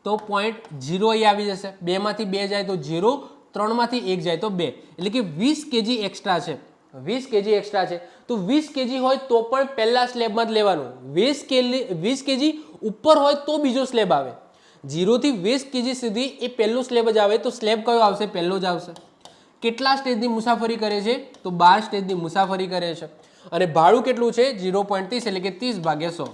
તો 0.0 અહીં આવી જશે. 2 માંથી 2 જાય તો 0, 3 માંથી 1 જાય તો 2, એટલે કે 20 kg એક્સ્ટ્રા છે. 20 kg એક્સ્ટ્રા છે તો 20 kg હોય તો પણ પહેલા સ્લેબમાં જ લેવાનું. 20 kg ઉપર હોય તો બીજો સ્લેબ આવે. 0 થી 20 kg સુધી એ પહેલું સ્લેબ જ આવે. તો સ્લેબ કયો આવશે? પહેલો જ આવશે. કેટલા સ્ટેજની મુસાફરી કરે છે? તો 12 સ્ટેજની મુસાફરી કરે છે અને ભાડું કેટલું છે? 0.30 એટલે કે 30/100.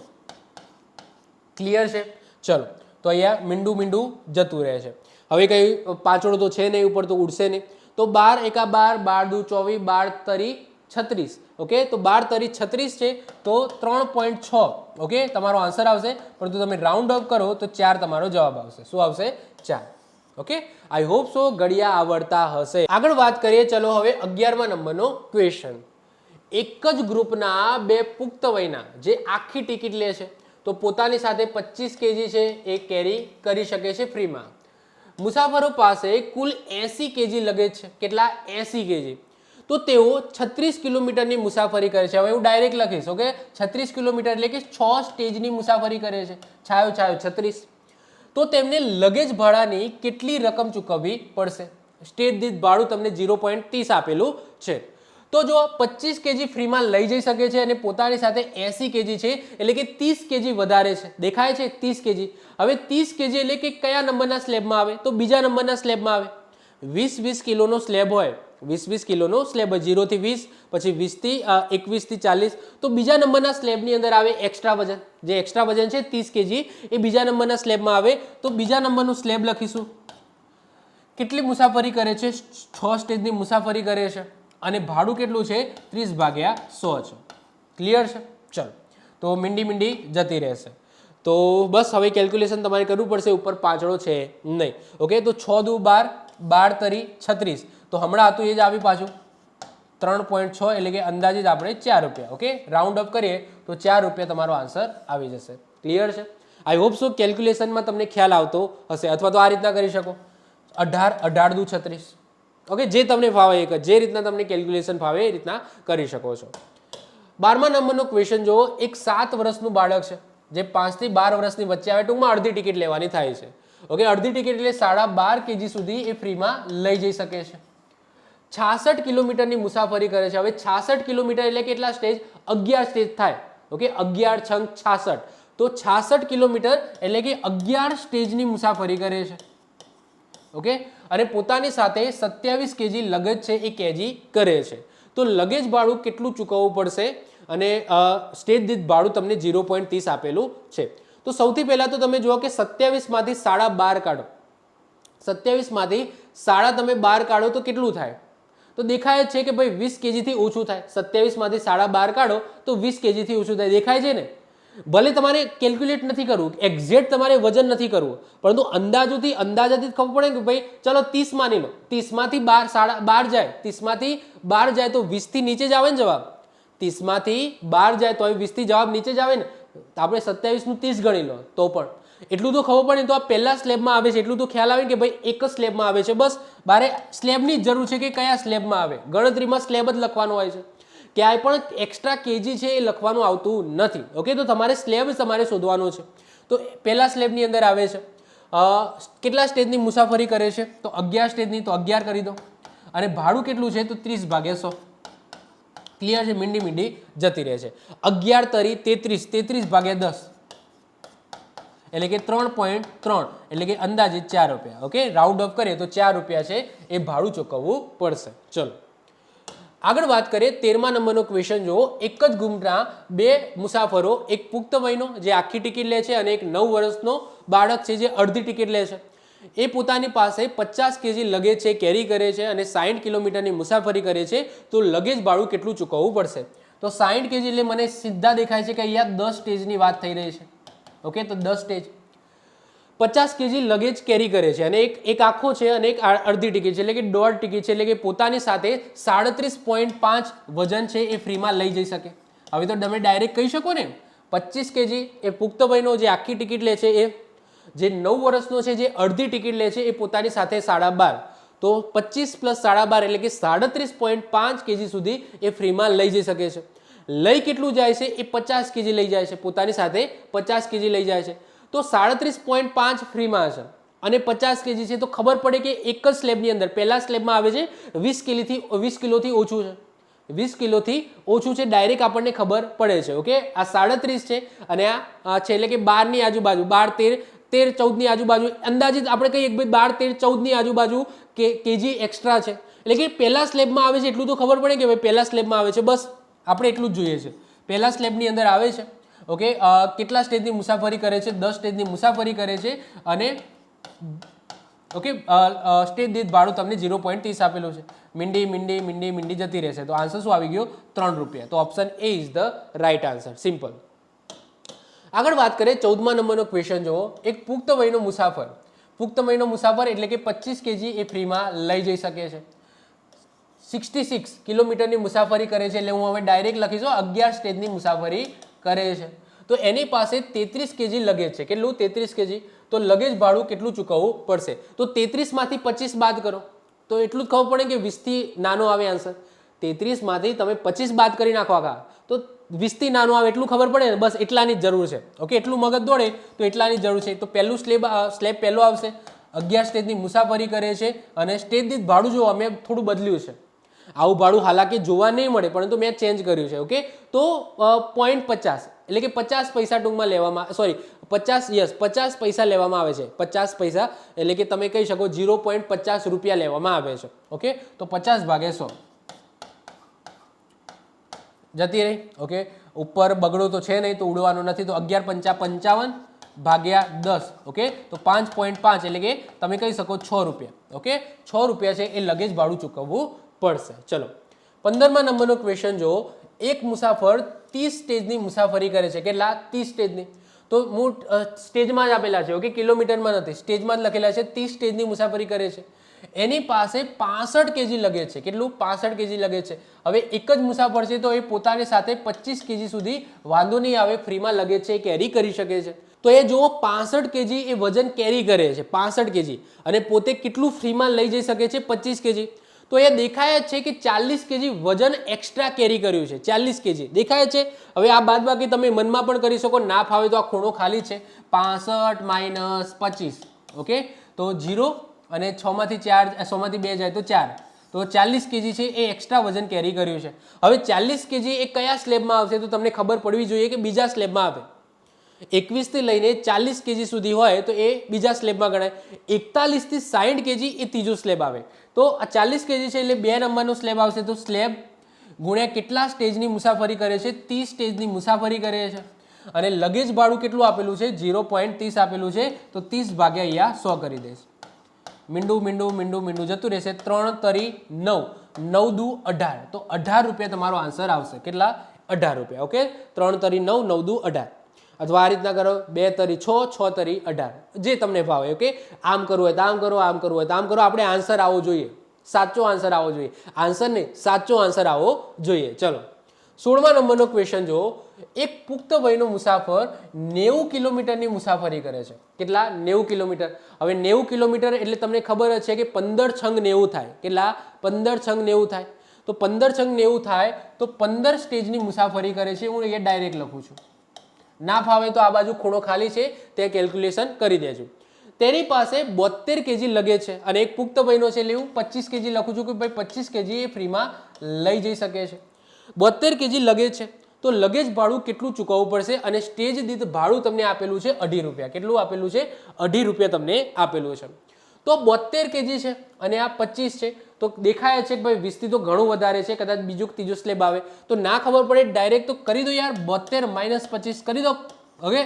ક્લિયર છે? ચલો તો અહીંયા મીંડું જતું રહે છે. હવે કઈ પાછળ તો છે નહીં, ઉપર તો ઉડશે નહીં. તો 12 એકા 12, 12 દુ 24, 12 તરી 36. ઓકે, તો 12 તરી 36 છે તો 3.6 ઓકે તમારો આન્સર આવશે. પરંતુ તમે રાઉન્ડ અપ કરો તો 4 તમારો જવાબ આવશે. શું આવશે? 4. ઓકે, આઈ હોપ સો ઘડિયા આવડતા હશે. આગળ વાત કરીએ. ચલો હવે 11મા નંબરનો ક્વેશ્ચન. એક જ ગ્રુપના બે પુખ્ત વયના જે આખી ટિકિટ લે છે તો પોતાની સાથે 25 kg છે એ કેરી કરી શકે છે ફ્રીમાં. મુસાફરો પાસે કુલ 80 kg લગેજ છે. કેટલા? 80 kg. તો તેઓ 36 કિલોમીટરની મુસાફરી કરે છે. હવે હું ડાયરેક્ટ લખીશ. ઓકે, 36 કિલોમીટર એટલે કે 6 સ્ટેજની મુસાફરી કરે છે. છાયો 36. તો તેમને લગેજ ભાડાની કેટલી રકમ ચૂકવવી પડશે? સ્ટેજ દીઠ ભાડું તમને 0.30 આપેલું છે. તો જો 25 kg ફ્રીમાં લઈ જઈ શકે છે અને પોતાની સાથે 80 kg છે એટલે કે 30 kg વધારે છે. દેખાય છે 30 kg. હવે 30 kg એટલે કે કયા નંબરના સ્લેબમાં આવે? તો બીજા નંબરના સ્લેબમાં આવે. 20 કિલોનો સ્લેબ હોય, 20 કિલોનો સ્લેબ હોય, 0 થી 20, પછી 20 થી 21 થી 40, તો બીજા નંબરના સ્લેબની અંદર આવે એક્સ્ટ્રા વજન. જે એક્સ્ટ્રા વજન છે 30 kg એ બીજા નંબરના સ્લેબમાં આવે. તો બીજા નંબરનું સ્લેબ લખીશું. કેટલી મુસાફરી કરે છે? 6 સ્ટેજની મુસાફરી કરે છે અને ભાડું કેટલું છે? 30/100 છે. ક્લિયર છે? ચલો તો મીંડી જતી રહેશે. તો બસ હવે કેલ્ક્યુલેશન તમારે કરવું પડશે. ઉપર પાછળો છે નહીં. ઓકે, તો 6 દુ 12, 12 તરી 36. તો હમણાં હતું એ જ આવી પાછું 3.6 એટલે કે અંદાજિત આપણે 4 રૂપિયા. ઓકે, રાઉન્ડ અપ કરીએ તો 4 રૂપિયા તમારો આન્સર આવી જશે. ક્લિયર છે? આઈ હોપ સો કેલ્ક્યુલેશનમાં તમને ખ્યાલ આવતો હશે. અથવા તો આ રીતના કરી શકો. 18 દુ 36. ઓકે, જે તમને ફાવે જે રીતના તમને કેલ્ક્યુલેશન ફાવે એ રીતના કરી શકો છો. 12મા નંબરનો ક્વેશ્ચન જુઓ. એક 7 વર્ષનું બાળક છે જે 5 થી 12 વર્ષની વચ્ચે આવે. ટૂંકમાં અડધી ટિકિટ લેવાની થાય છે. ઓકે, અડધી ટિકિટ એટલે 12.5 kg સુધી એ ફ્રીમાં લઈ જઈ શકે છે. 66 કિલોમીટરની મુસાફરી કરે છે. હવે 66 કિલોમીટર એટલે કેટલા સ્ટેજ? 11 સ્ટેજ થાય. ઓકે, 11 છંગ 66. તો 66 કિલોમીટર એટલે કે 11 સ્ટેજની મુસાફરી કરે છે. ઓકે, અને પોતાની સાથે 27 kg લગેજ છે એ કેરી કરે છે. તો લગેજ ભાડું કેટલું ચૂકવવું પડશે? અને સ્ટેજ દીઠ ભાડું તમને 0.30 આપેલું છે. તો સૌથી પહેલા તો તમે જુઓ કે 27 માંથી 12.5 કાઢો. 27 માંથી 12.5 કાઢો તો કેટલું થાય? તો દેખાય છે કે ભાઈ 20 kg થી ઓછું થાય. 27 માંથી 12.5 કાઢો તો 20 kg થી ઓછું થાય. દેખાય છે ને? ભલે તમારે કેલ્ક્યુલેટ નથી કરવું, એક્ઝેક્ટ તમારે વજન નથી કરવું, પરંતુ અંદાજાથી ખબર પડે કે ભાઈ ચલો 30 માની લો. 30 માંથી 12 જાય, 30 માંથી 12 જાય તો 20 થી નીચે જ આવે ને જવાબ. 30 માંથી 12 જાય તો 20 થી જવાબ નીચે જ આવે ને. આપણે 27 નું 30 ગણી લો તો પણ એટલું તો ખબર પડે. તો આ પહેલા સ્લેબમાં આવે છે એટલું તો ખ્યાલ આવે કે ભાઈ એક જ સ્લેબમાં આવે છે. બસ બારે સ્લેબની જ જરૂર છે કે કયા સ્લેબમાં આવે. ગણતરીમાં સ્લેબ જ લખવાનો હોય છે. ક્યાંય પણ એક્સ્ટ્રા કેજી છે એ લખવાનું આવતું નથી. ઓકે, તો તમારે સ્લેબ તમારે શોધવાનો છે. તો પહેલા સ્લેબની અંદર આવે છે કેટલા સ્ટેજની મુસાફરી કરે છે? તો 11 સ્ટેજની. તો 11 કરી દો. અને ભાડું કેટલું છે? તો 30/100. ક્લિયર છે? મીંડી જતી રહે છે. 11 તરી 33, 33/10 એટલે કે 3.3 એટલે કે અંદાજિત 4 રૂપિયા. ઓકે, રાઉન્ડ અપ કરીએ તો 4 રૂપિયા છે એ ભાડું ચૂકવવું પડશે. ચલો આગળ વાત કરીએ. 13મા નંબરનો ક્વેશ્ચન જુઓ. એક જ ગ્રુપના બે મુસાફરો, એક પુખ્ત વયનો જે આખી ટિકિટ લે છે અને એક 9 વર્ષનો બાળક છે જે અડધી ટિકિટ લે છે. એ પોતાની પાસે 50 kg લગેજ છે કેરી કરે છે અને 60 કિલોમીટરની મુસાફરી કરે છે. તો લગેજ ભાડું કેટલું ચૂકવવું પડશે? તો 60 કેજી એટલે મને સીધા દેખાય છે કે અહીંયા 10 સ્ટેજની વાત થઈ રહી છે. ઓકે, તો 10 સ્ટેજ. 50 કેજી લગેજ કેરી કરે છે અને એક આખો છે અને એક અડધી ટિકિટ છે એટલે કે દોઢ ટિકિટ છે એટલે કે પોતાની સાથે 37.5 વજન છે એ ફ્રીમાં લઈ જઈ શકે. હવે તો તમે ડાયરેક્ટ કહી શકો ને 25 કેજી એ પુખ્ત વયનો જે આખી ટિકિટ લે છે, એ જે 9 વર્ષનો છે જે અડધી ટિકિટ લે છે એ પોતાની સાથે 12.5, તો 25 + 12.5 એટલે કે 37.5 કેજી સુધી એ ફ્રીમાં લઈ જઈ શકે છે. લઈ કેટલું જાય છે? એ 50 કેજી લઈ જાય છે, પોતાની સાથે 50 કેજી લઈ જાય છે. તો 37.5 ફ્રીમાં હશે અને 50 કેજી છે, તો ખબર પડે કે એક જ સ્લેબની અંદર પહેલા સ્લેબમાં આવે છે 20 કિલોથી ઓછું છે, 20 કિલોથી ઓછું છે, ડાયરેક્ટ આપણને ખબર પડે છે. ઓકે, આ 37 છે અને આ છે એટલે કે 12 ની આજુબાજુ, 12, 13, 14 ની આજુબાજુ, અંદાજિત આપણે કહીએ કે ભાઈ 12, 13, 14 ની આજુબાજુ કેજી એક્સ્ટ્રા છે, એટલે કે પહેલા સ્લેબમાં આવે છે એટલું તો ખબર પડે કે ભાઈ પહેલા સ્લેબમાં આવે છે, બસ આપણે એટલું જ જોઈએ છે. પહેલા સ્લેબની અંદર આવે છે. ઓકે, કેટલા સ્ટેજની મુસાફરી કરે છે? 10 સ્ટેજની મુસાફરી કરે છે અને ઓકે સ્ટેજ દીઠ ભાડું તમને 0.30 આપેલું છે. મીંડી જતી રહેશે, તો આન્સર શું આવી ગયો? 3 રૂપિયા. તો option A is the right answer. Simple. આગળ વાત કરીએ 14મા નંબરનો ક્વેશ્ચન જુઓ. એક પુખ્ત વયનો મુસાફર એટલે કે 25 કેજી એ ફ્રીમાં લઈ જઈ શકે છે. 66 કિલોમીટરની મુસાફરી કરે છે એટલે હું હવે ડાયરેક્ટ લખીશું 11 સ્ટેજની મુસાફરી કરે છે. તો એની પાસે 33 કેજી લગેજ છે. કેટલું? 33 કેજી. તો લગેજ ભાડું કેટલું ચૂકવવું પડશે? તો 33 માંથી 25 બાદ કરો તો એટલું જ ખબર પડે કે 20 થી નાનો આવે આન્સર. 33 માંથી તમે 25 બાદ કરી નાખો આખા, તો 20 થી નાનો આવે એટલું ખબર પડે ને, બસ એટલાની જ જરૂર છે. ઓકે, એટલું મગજ દોડે તો એટલાની જરૂર છે. તો પહેલું સ્લેબ પહેલો આવશે. 11 સ્ટેજની મુસાફરી કરે છે અને સ્ટેજ દીઠ ભાડું જો અમે થોડું બદલ્યું છે. આવું ભાડું હાલાકી જોવા નહીં મળે, પરંતુ મેં ચેન્જ કર્યું છે. ઓકે, તો 0.50 એટલે કે 50 પૈસા ટૂંકમાં લેવામાં, સોરી 50 પૈસા લેવામાં આવે છે. 50 પૈસા એટલે કે તમે કહી શકો 0.50 રૂપિયા લેવામાં આવે છે. ઓકે, તો 50 ભાગ્યા 100 જતી રહી. ઓકે, ઉપર બગડો તો છે નહીં તો ઉડવાનો નથી, તો 11 × 5 = 55 ભાગ્યા 10. ઓકે, તો 5.5 એટલે કે તમે કહી શકો 6 રૂપિયા. ઓકે, 6 રૂપિયા છે એ લગેજ ભાડું ચૂકવવું પડશે. ચલો 15મા નંબરનો ક્વેશ્ચન જો. એક મુસાફર 30 સ્ટેજની મુસાફરી કરે છે. કેટલા? 30 સ્ટેજની. તો હું સ્ટેજમાં જ આપેલા છે. ઓકે, કિલોમીટરમાં નથી, સ્ટેજમાં જ લખેલા છે. 30 સ્ટેજની મુસાફરી કરે છે. એની પાસે 65 કેજી લગેજ છે. કેટલું? 65 કેજી લગેજ છે. હવે એક જ મુસાફર છે તો એ પોતાની સાથે 25 કેજી સુધી વાંધો નહીં આવે, ફ્રીમાં લગેજ છે કેરી કરી શકે છે. તો એ જુઓ 65 કેજી એ વજન કેરી કરે છે, 65 કેજી, અને પોતે કેટલું ફ્રીમાં લઈ જઈ શકે છે? 25 કેજી. તો એ દેખાય જ છે કે 40 કેજી વજન એક્સ્ટ્રા કેરી કર્યું છે. 40 કેજી દેખાય છે. હવે આ બાદ બાકી તમે મનમાં પણ કરી શકો, ના ફાવે તો આ ખૂણો ખાલી છે. 65 - 25. ઓકે, તો 0 અને 6 માંથી 4, 100 માંથી 2 જાય તો 4. તો 40 કેજી છે એ એક્સ્ટ્રા વજન કેરી કર્યું છે. હવે 40 કેજી એ કયા સ્લેબમાં આવશે? તો તમને ખબર પડવી જોઈએ કે બીજા સ્લેબમાં આવે. 21 થી લઈને 40 કેજી સુધી હોય તો એ બીજા સ્લેબમાં ગણાય. 41 થી 60 કેજી એ ત્રીજો સ્લેબ આવે. તો આ 40 કેજી છે એટલે 2 નંબરનો સ્લેબ આવશે. તો સ્લેબ ગુણ્યા કેટલા સ્ટેજની મુસાફરી કરે છે? 30 સ્ટેજની મુસાફરી કરે છે. અને લગેજ ભાડું કેટલું આપેલું છે? 0.30 આપેલું છે. તો 30 ભાગ્યા અહીંયા 100 કરી દઈશ. મીંડું જતું રહેશે. 3 તરી 9, 9 દુ 18. તો 18 રૂપિયા તમારો આન્સર આવશે. કેટલા? 18 રૂપિયા. ઓકે, 3 તરી 9, 9 દુ 18. અથવા આ રીતના કરો, 2 તરી 6, 6 તરી 18, જે તમને ભાવે. ઓકે, આમ કરવું હોય તો આમ કરો, આમ કરવું હોય તો આમ કરો. આપણે આન્સર આવવો જોઈએ, સાચો આન્સર આવવો જોઈએ. આન્સર નહીં, સાચો આન્સર આવવો જોઈએ. ચલો 16મા નંબરનો ક્વેશ્ચન જો. એક પુખ્ત વયનો મુસાફર 90 કિલોમીટરની મુસાફરી કરે છે. કેટલા? 90 કિલોમીટર. હવે 90 કિલોમીટર એટલે તમને ખબર જ છે કે 15 × 90 થાય. કેટલા? 15 × 90 થાય. તો 15 × 90 થાય તો 15 સ્ટેજની મુસાફરી કરે છે. હું અહીંયા ડાયરેક્ટ લખું છું. ના ફાવે તો આ બાજુ ખૂણો ખાલી છે તે કેલ્ક્યુલેશન કરી દેજો. તેની પાસે 72 કેજી લગેજ છે અને એક પુખ્ત વયનો છે એટલે હું 25 કેજી લખું છું કે ભાઈ 25 કેજી એ ફ્રીમાં લઈ જઈ શકે છે. 72 કેજી લગેજ છે તો લગેજ ભાડું કેટલું ચૂકવવું પડશે? અને સ્ટેજ દીઠ ભાડું તમને આપેલું છે 2.5 રૂપિયા. કેટલું આપેલું છે? 2.5 રૂપિયા તમને આપેલું છે. તો 72 કેજી છે અને આ 25 છે. તો દેખાય છે કે ભાઈ 20 થી તો ઘણું વધારે છે, કદાચ બીજું ત્રીજો સ્લેબ આવે તો ના ખબર પડે ડાયરેક્ટ તો કરી દો યાર. 72 - 25 કરી દો. ઓકે,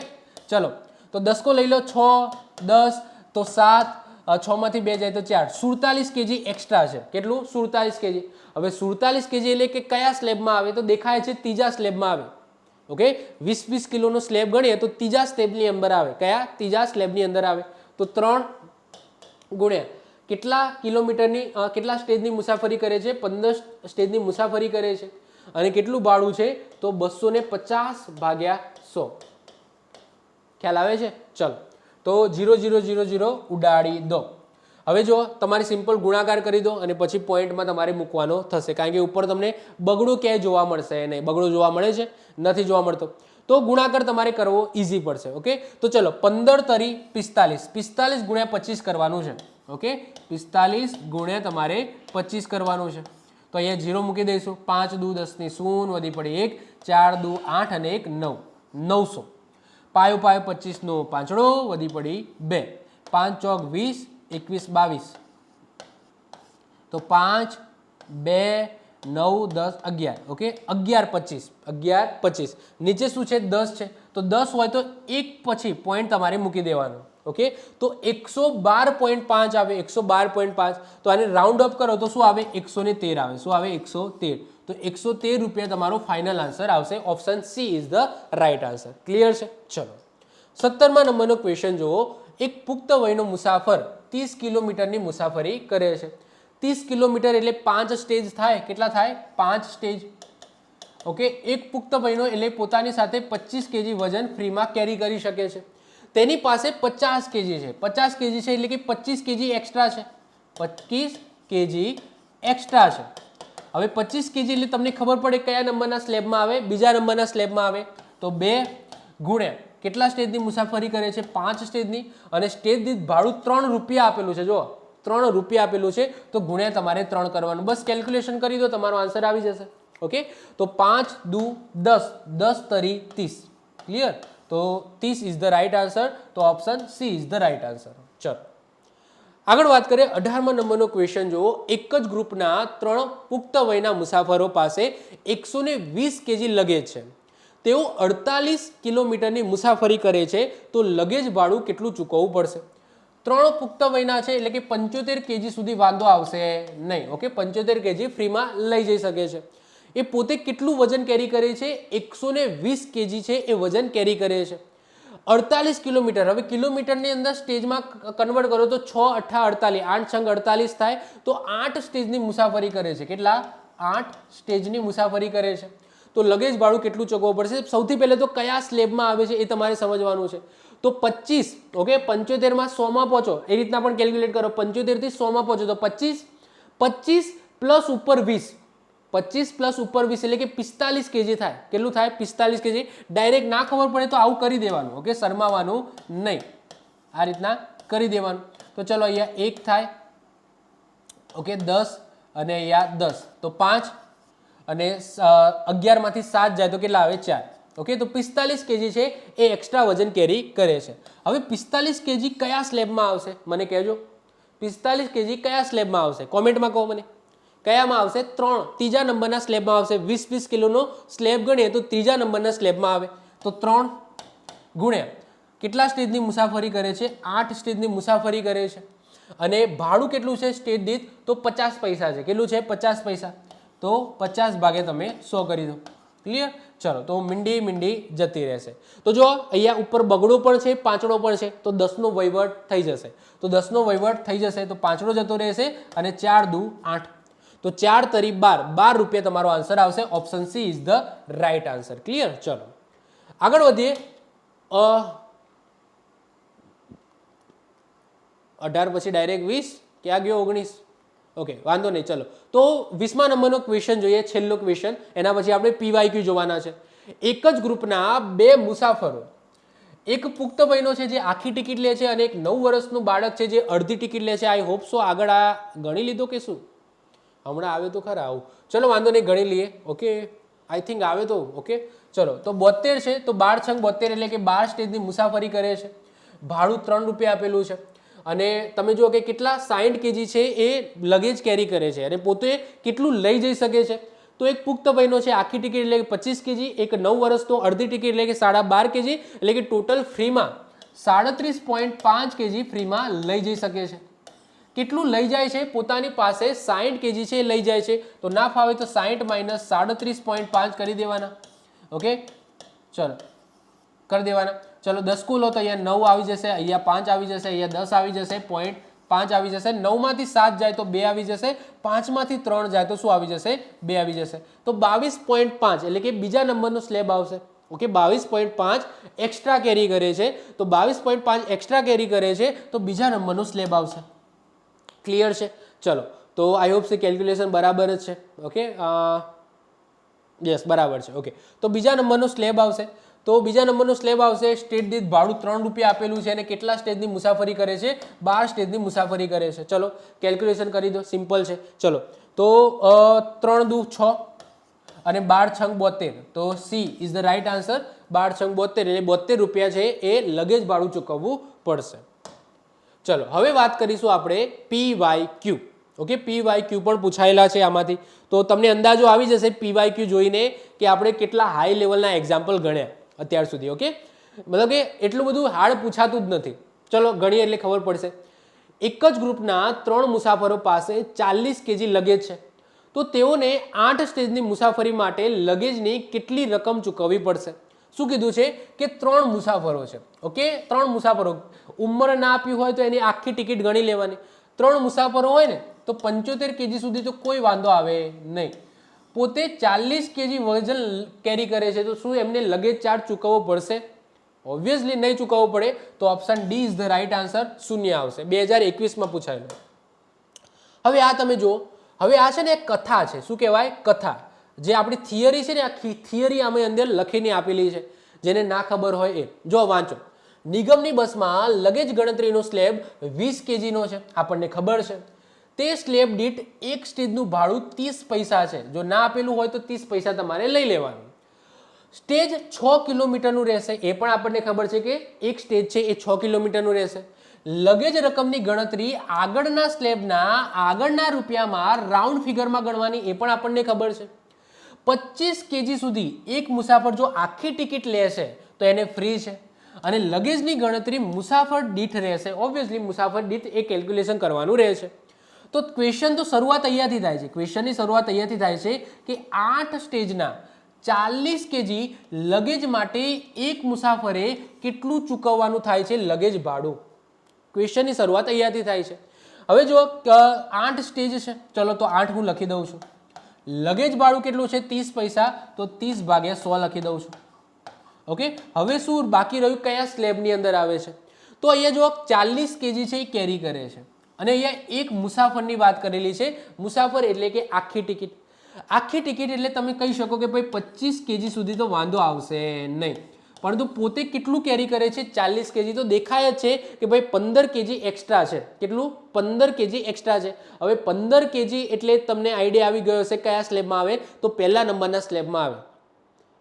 ચલો તો 10 કો લઈ લો. 6, 10 તો 7, 6માંથી 2 જાય તો 4, 47 કેજી એક્સ્ટ્રા છે. કેટલું? 47 કેજી. હવે 47 કેજી એટલે કે કયા સ્લેબમાં આવે? તો દેખાય છે ત્રીજા સ્લેબમાં આવે. ઓકે, 20-20 કિલોનો સ્લેબ ગણીએ તો ત્રીજા સ્લેબની અંદર આવે. કયા? ત્રીજા સ્લેબની અંદર આવે. તો 3 ગુણ્યા કેટલા કિલોમીટરની કેટલા સ્ટેજની મુસાફરી કરે છે? 15 સ્ટેજની મુસાફરી કરે છે. અને કેટલું ભાડું છે? તો 250 ભાગ્યા 100. ખ્યાલ આવે છે? ચલો, તો 0 0 0 0 ઉડાડી દો. હવે જો તમારે સિમ્પલ ગુણાકાર કરી દો અને પછી પોઈન્ટમાં તમારે મૂકવાનો થશે, કારણ કે ઉપર તમને બગડો ક્યાંય જોવા મળશે નહીં. બગડો જોવા મળે છે? નથી જોવા મળતો. તો ગુણાકાર તમારે કરવો ઈઝી પડશે. ઓકે, તો ચલો 15 તરી 45, 45 ગુણ્યા 25 કરવાનું છે. ઓકે, 45 ગુણ્યા તમારે 25 કરવાનું છે. તો અહીંયા 0 મૂકી દઈશું. 5 દુ 10 ની 0 વધી પડી 1, 4 દુ 8 અને 1 9, 900. પાયો પાયો 25 નો પાંચડો વધી પડી 2, 5 ચોક 20, 21 22. તો 5 2 9 10 11. ઓકે, 11 25, 11 25. નીચે શું છે? 10 છે. તો 10 હોય તો એક પછી પોઈન્ટ તમારે મૂકી દેવાનો. ઓકે, તો 112.5 આવે. 112.5. તો આને રાઉન્ડ અપ કરો તો શું આવે? 113 આવે. શું આવે? 113. તો 113 રૂપિયા તમારો ફાઇનલ આન્સર આવશે. Option she is the right answer. Clear છે? ચલો 17મા નંબરનો ક્વેશ્ચન જુઓ. એક પુખ્ત વયનો મુસાફર 30 કિલોમીટરની મુસાફરી કરે છે. 30 કિલોમીટર એટલે 5 સ્ટેજ થાય. કેટલા થાય? 5 સ્ટેજ. ઓકે, એક પુખ્ત વયનો એટલે પોતાની સાથે 25 કેજી વજન ફ્રીમાં કેરી કરી શકે છે. તેની પાસે 50 કેજી છે. 50 કેજી છે એટલે કે 25 કેજી એક્સ્ટ્રા છે. 25 કેજી એક્સ્ટ્રા છે. હવે 25 કેજી એટલે તમને ખબર પડે કયા નંબરના સ્લેબમાં આવે? બીજા નંબરના સ્લેબમાં આવે. તો 2 ગુણ્યા કેટલા સ્ટેજની મુસાફરી કરે છે? 5 સ્ટેજની. અને સ્ટેજ દીઠ ભાડું 3 રૂપિયા આપેલું છે. જો 3 રૂપિયા આપેલું છે તો ગુણ્યા તમારે 3 કરવાનું. બસ કેલ્ક્યુલેશન કરી દો, તમારો આન્સર આવી જશે. ઓકે, તો 5 દુ 10, 10 તરી 30. ક્લિયર? તો 30 ઇઝ ધ રાઈટ આન્સર. તો option she is the right answer. ચલો આગળ વાત કરીએ. 18મા નંબરનો ક્વેશ્ચન જુઓ. એક જ ગ્રુપના 3 પુખ્ત વયના મુસાફરો પાસે 120 કેજી લગેજ છે. તેઓ 48 કિલોમીટરની મુસાફરી કરે છે. તો લગેજ ભાડું કેટલું ચૂકવવું પડશે? 3 પુખ્ત વયના છે એટલે કે 75 કેજી સુધી વાંધો આવશે નહીં. ઓકે, 75 કેજી ફ્રીમાં લઈ જઈ શકે છે. એ પોતે કેટલું વજન કેરી કરે છે? 120 કેજી છે એ વજન કેરી કરે છે. 48 કિલોમીટર. હવે કિલોમીટરની અંદર સ્ટેજમાં કન્વર્ટ કરો તો 6 8 48, 8 છંગ 48 થાય. તો 8 સ્ટેજની મુસાફરી કરે છે. કેટલા? 8 સ્ટેજની મુસાફરી કરે છે. તો લગેજ ભાડું કેટલું ચૂકવવું પડશે? સૌથી પહેલા તો કયા સ્લેબમાં આવે છે એ તમારે સમજવાનું છે. તો 25. ઓકે, 75માં 100માં પહોંચો એ રીતના પણ કેલ્ક્યુલેટ કરો. 75 થી 100માં પહોંચો તો 25, 25 પ્લસ ઉપર 20, 25 પ્લસ ઉપર 20 એટલે કે 45 કેજી થાય. કેટલું થાય? 45 કેજી. ડાયરેક્ટ ના ખબર પડે તો આવું કરી દેવાનું. ઓકે, શરમાવાનું નહીં, આ રીતના કરી દેવાનું. તો ચલો અહીંયા 1 થાય. ઓકે, 10 અને અહીંયા 10 તો 5 અને 11 માંથી 7 જાય તો કેટલા આવે? 4. ઓકે, તો 45 કેજી છે એ એક્સ્ટ્રા વજન કેરી કરે છે. હવે 45 કેજી કયા સ્લેબમાં આવશે મને કહેજો. 45 કેજી કયા સ્લેબમાં આવશે? કોમેન્ટમાં કહો મને. કયામાં આવશે? 3, ત્રીજા નંબરના સ્લેબમાં આવશે. 20-20 કિલોનો સ્લેબ ગણીએ તો ત્રીજા નંબરના સ્લેબમાં આવે. તો 3 ગુણ્યા કેટલા સ્ટેજની મુસાફરી કરે છે? 8 સ્ટેજની મુસાફરી કરે છે. અને ભાડું કેટલું છે સ્ટેજ દીઠ? તો 50 પૈસા છે. કેટલું છે? 50 પૈસા. તો 50 ભાગે તમે 100 કરી દો. ક્લિયર? ચલો, તો મીંડી મીંડી જતી રહેશે. તો જો અહીંયા ઉપર બગડો પણ છે, પાંચડો પણ છે. તો 10નો વહીવટ થઈ જશે. તો 10નો વહીવટ થઈ જશે તો પાંચડો જતો રહેશે અને 4 દુ 8. તો 4 તરી 12, 12 રૂપિયા તમારો આન્સર આવશે. Option she is the right answer. Clear? ચલો આગળ વધીએ. 18 પછી ડાયરેક્ટ 20. ક્યાં ગયો? 19. ઓકે, વાંધો નહીં. ચલો તો 20મા નંબરનો ક્વેશ્ચન જોઈએ, છેલ્લો ક્વેશ્ચન. એના પછી આપણે PYQ જોવાના છે. એક જ ગ્રુપના 2 મુસાફરો, એક પુખ્ત વયનો છે જે આખી ટિકિટ લે છે અને એક 9 વર્ષનું બાળક છે જે અડધી ટિકિટ લે છે. આઈ હોપ સો આગળ આ ગણી લીધો કે શું? હમણાં આવે તો ખરા આવું. ચલો વાંધો નહીં, ગણી લઈએ. ઓકે, આઈ થિંક આવે તો. ઓકે, ચલો તો 72 છે. તો 12 છંગ 72 એટલે કે 12 સ્ટેજની મુસાફરી કરે છે. ભાડું 3 રૂપિયા આપેલું છે. અને તમે જુઓ કે કેટલા 60 કેજી છે એ લગેજ કેરી કરે છે અને પોતે કેટલું લઈ જઈ શકે છે? તો એક પુખ્ત વયનો છે આખી ટિકિટ એટલે કે 25 કેજી, એક 9 વર્ષનો અડધી ટિકિટ એટલે કે 12.5 કેજી, એટલે કે ટોટલ ફ્રીમાં 37.5 કેજી ફ્રીમાં લઈ જઈ શકે છે. કેટલું લઈ જાય છે પોતાની પાસે 60 કેજી છે એ લઈ જાય છે તો ના ફાવે તો 60 માઇનસ 37.5 કરી દેવાના ઓકે ચલો કરી દેવાના ચલો 10 કુલ લો તો અહીંયા 9 આવી જશે અહીંયા 5 આવી જશે અહીંયા 10 આવી જશે 0.5 આવી જશે 9 માંથી 7 જાય તો 2 આવી જશે 5 માંથી 3 જાય તો શું આવી જશે 2 આવી જશે તો 22.5 એટલે કે બીજા નંબરનો સ્લેબ આવશે ઓકે 22.5 એક્સ્ટ્રા કેરી કરે છે તો 22.5 એક્સ્ટ્રા કેરી કરે છે તો બીજા નંબરનો સ્લેબ આવશે ક્લિયર છે ચલો તો આઈ હોપ સે કેલ્ક્યુલેશન બરાબર જ છે ઓકે યસ બરાબર છે ઓકે તો બીજા નંબરનો સ્લેબ આવશે તો બીજા નંબરનો સ્લેબ આવશે સ્ટેજ દીઠ ભાડું 3 રૂપિયા આપેલું છે અને કેટલા સ્ટેજની મુસાફરી કરે છે 12 સ્ટેજની મુસાફરી કરે છે ચલો કેલ્ક્યુલેશન કરી દો સિમ્પલ છે ચલો તો 3 દુ 6 અને 12 છંગ 72 તો she is the right answer 12 છંગ 72 એટલે 72 રૂપિયા છે એ લગેજ ભાડું ચૂકવવું પડશે ચલો હવે વાત કરીશું આપણે PYQ ઓકે PYQ પણ પૂછાયેલા છે આમાંથી તો તમને અંદાજો આવી જશે PYQ જોઈને કે આપણે કેટલા હાઈ લેવલના એક્ઝામ્પલ ગણ્યા અત્યાર સુધી ઓકે મતલબ કે એટલું બધું હાર્ડ પૂછાતું જ નથી ચલો ગણીએ એટલે ખબર પડશે એક જ ગ્રુપના 3 મુસાફરો પાસે 40 કેજી લગેજ છે તો તેઓને 8 સ્ટેજની મુસાફરી માટે લગેજની કેટલી રકમ ચૂકવવી પડશે શું કીધું છે કે 3 મુસાફરો છે ઓકે 3 મુસાફરો ઉંમર ના આપી હોય તો એની આખી ટિકિટ ગણી લેવાની 3 મુસાફરો હોય ને તો 75 કેજી સુધી તો કોઈ વાંધો આવે નહીં પોતે 40 કેજી વજન કેરી કરે છે તો શું એમને લગેજ ચાર્જ ચૂકવવો પડશે ઓબ્વિયસલી નહીં ચૂકવવો પડે તો option D is the right answer શૂન્ય આવશે 2021માં પૂછાયેલું હવે આ તમે જુઓ હવે આ છે ને એક કથા છે શું કહેવાય કથા જે આપણી થિયરી છે ને આખી થિયરી અમે અંદર લખીને આપેલી છે જેને ના ખબર હોય એ જો વાંચો નિગમની બસમાં લગેજ ગણતરીનો સ્લેબ 20 કેજીનો છે આપણને ખબર છે તે સ્લેબ દીઠ એક સ્ટેજનું ભાડું 30 પૈસા છે જો ના આપેલું હોય તો 30 પૈસા તમારે લઈ લેવાનું સ્ટેજ 6 કિલોમીટરનું રહેશે એ પણ આપણને ખબર છે કે એક સ્ટેજ છે એ 6 કિલોમીટરનું રહેશે લગેજ રકમની ગણતરી આગળના સ્લેબના આગળના રૂપિયામાં રાઉન્ડ ફિગરમાં ગણવાની એ પણ આપણને ખબર છે 25 કેજી સુધી એક મુસાફર જો આખી ટિકિટ લેશે તો એને ફ્રી છે અને લગેજની ગણતરી મુસાફર દીઠ રહેશે ઓબ્વિયસલી મુસાફર દીઠ એ કેલ્ક્યુલેશન કરવાનું રહેશે તો ક્વેશ્ચન તો શરૂઆત અહીંયાથી થાય છે ક્વેશ્ચનની શરૂઆત અહીંયાથી થાય છે કે 8 સ્ટેજના 40 કેજી લગેજ માટે એક મુસાફરે કેટલું ચૂકવવાનું થાય છે લગેજ ભાડું ક્વેશ્ચનની શરૂઆત અહીંયાથી થાય છે હવે જો 8 સ્ટેજ છે ચલો તો 8 હું લખી દઉં છું લગેજ ભાડું કેટલું છે 30 પૈસા તો 30 ભાગ્યા 100 લખી દઉં છું ઓકે હવે શું બાકી રહ્યું કયા સ્લેબની અંદર આવે છે તો અહીંયા જો 40 કેજી છે એ કેરી કરે છે અને અહીંયા એક મુસાફરની વાત કરેલી છે મુસાફર એટલે કે આખી ટિકિટ એટલે તમે કહી શકો કે ભાઈ 25 કેજી સુધી તો વાંધો આવશે નહીં પરંતુ પોતે કેટલું કેરી કરે છે 40 કેજી તો દેખાય જ છે કે ભાઈ 15 કેજી એક્સ્ટ્રા છે કેટલું 15 કેજી એક્સ્ટ્રા છે હવે 15 કેજી એટલે તમને આઈડિયા આવી ગયો હશે કયા સ્લેબમાં આવે તો પહેલા નંબરના સ્લેબમાં આવે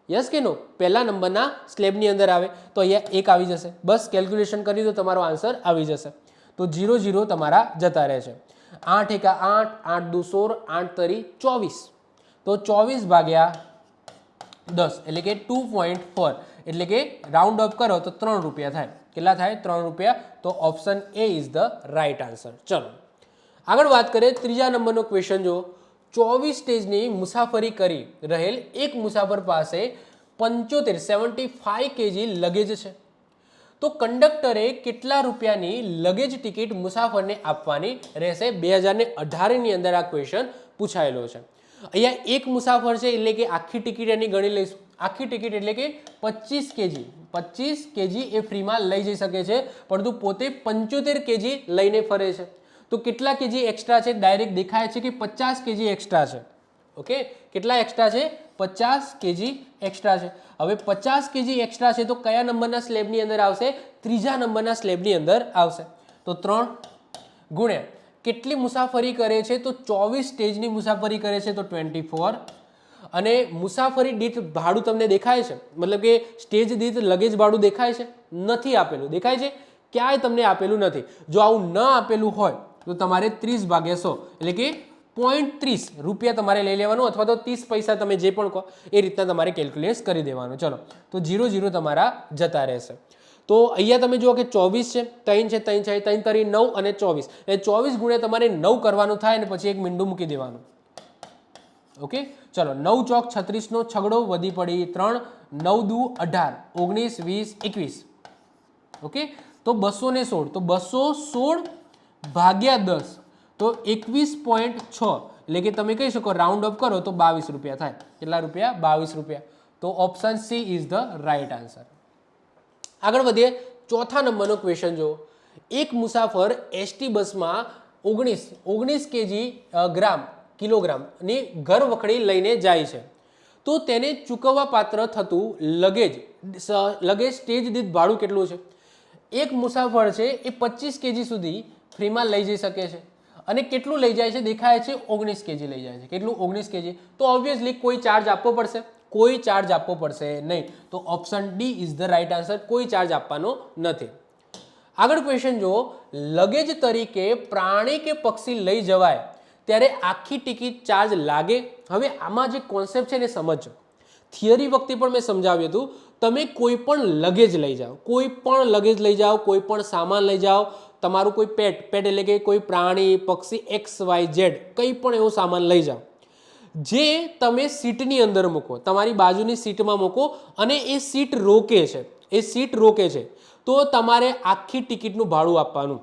યસ કે નો પહેલા નંબરના સ્લેબની અંદર આવે તો અહીંયા એક આવી જશે બસ કેલ્ક્યુલેશન કરી દો તમારો આન્સર આવી જશે તો 0 0 તમારા જતા રહે છે 8 એકા 8 8 દુ 16 8 તરી 24 તો 24 ભાગ્યા 10 એટલે કે 2.4 એટલે કે રાઉન્ડ અપ કરો તો 3 રૂપિયા થાય કેટલા થાય 3 રૂપિયા તો option A is the right answer ચલો આગળ વાત કરીએ ત્રીજા નંબરનો ક્વેશ્ચન જો 24 સ્ટેજની મુસાફરી કરી રહેલ એક મુસાફર પાસે 75 કેજી લગેજ છે તો કંડક્ટરે કેટલા રૂપિયાની લગેજ ટિકિટ મુસાફરને આપવાની રહેશે 2018 ની અંદર આ ક્વેશ્ચન પૂછાયેલો છે અહીંયા એક મુસાફર છે એટલે કે આખી ટિકિટ એની ગણી લઈશું આખી ટિકિટ એટલે કે 25 કેજી એ ફ્રીમાં લઈ જઈ શકે છે પરંતુ પોતે 75 કેજી લઈને ફરે છે તો કેટલા કેજી એક્સ્ટ્રા છે ડાયરેક્ટ દેખાય છે કે 50 કેજી એક્સ્ટ્રા છે ઓકે કેટલા એક્સ્ટ્રા છે 50 કેજી એક્સ્ટ્રા છે હવે 50 કેજી એક્સ્ટ્રા છે તો કયા નંબરના સ્લેબની અંદર આવશે ત્રીજા નંબરના સ્લેબની અંદર આવશે તો 3 ગુણ્યા કેટલી મુસાફરી કરે છે તો 24 સ્ટેજની મુસાફરી કરે છે તો 24 અને મુસાફરી દીઠ ભાડું તમને દેખાય છે મતલબ કે સ્ટેજ દીઠ લગેજ ભાડું દેખાય છે નથી આપેલું દેખાય છે ક્યાંય તમને આપેલું નથી જો આવું ન આપેલું હોય તો તમારે 30 ભાગ્યા 100 એટલે કે 0.30 રૂપિયા તમારે લઈ લેવાનું અથવા તો 30 પૈસા તમે જે પણ કહો એ રીતના તમારે કેલ્ક્યુલેટ કરી દેવાનું ચલો તો 0 0 તમારા જતા રહેશે તો અહીંયા તમે જુઓ કે 24 છે, 3 છે, 3 છે, 3 તરી 9 અને 24 એટલે 24 ગુણ્યા તમારે 9 કરવાનું થાય અને પછી એક મીંડું મૂકી દેવાનું. ઓકે ચલો 9 ચોક 36 નો છગડો વધી પડી 3 9 દુ 18 19 20 21. ઓકે તો 216 તો 216 ભાગ્યા 10 તો 21.6 એટલે કે તમે કહી શકો રાઉન્ડ અપ કરો તો 22 રૂપિયા થાય. કેટલા રૂપિયા? 22 રૂપિયા. તો option she is the right answer. આગળ વધીએ. ચોથા નંબરનો ક્વેશ્ચન જો. એક મુસાફર એસટી બસમાં 19 કેજી કિલોગ્રામની ઘર વખડી લઈને જાય છે. તો તેને ચૂકવવા પાત્ર થતું લગેજ સ્ટેજ દીઠ ભાડું કેટલું છે? એક મુસાફર છે એ 25 કેજી સુધી ફ્રીમાં લઈ જઈ શકે છે અને કેટલું લઈ જાય છે દેખાય છે 19 કેજી લઈ જાય છે. કેટલું? 19 કેજી. તો ઓબ્વિયસલી કોઈ ચાર્જ આપવો પડશે? કોઈ ચાર્જ આપવો પડશે નહીં. તો option D is the right answer. કોઈ ચાર્જ આપવાનો નથી. આગળ ક્વેશ્ચન જો. લગેજ તરીકે પ્રાણી કે પક્ષી લઈ જવાય ત્યારે આખી ટિકિટ ચાર્જ લાગે? હવે આમાં જે કોન્સેપ્ટ છે ને સમજો. થિયરી વખતે પણ મેં સમજાવ્યું હતું. તમે કોઈ પણ લગેજ લઈ જાઓ, કોઈ પણ લગેજ લઈ જાઓ, કોઈ પણ સામાન લઈ જાઓ, તમારું કોઈ પેટ એટલે કે કોઈ પ્રાણી પક્ષી XYZ કંઈ પણ એવો સામાન લઈ જાઓ, જે તમે સીટની અંદર મૂકો, તમારી બાજુની સીટમાં મૂકો અને એ સીટ રોકે છે તો તમારે આખી ટિકિટનું ભાડું આપવાનું.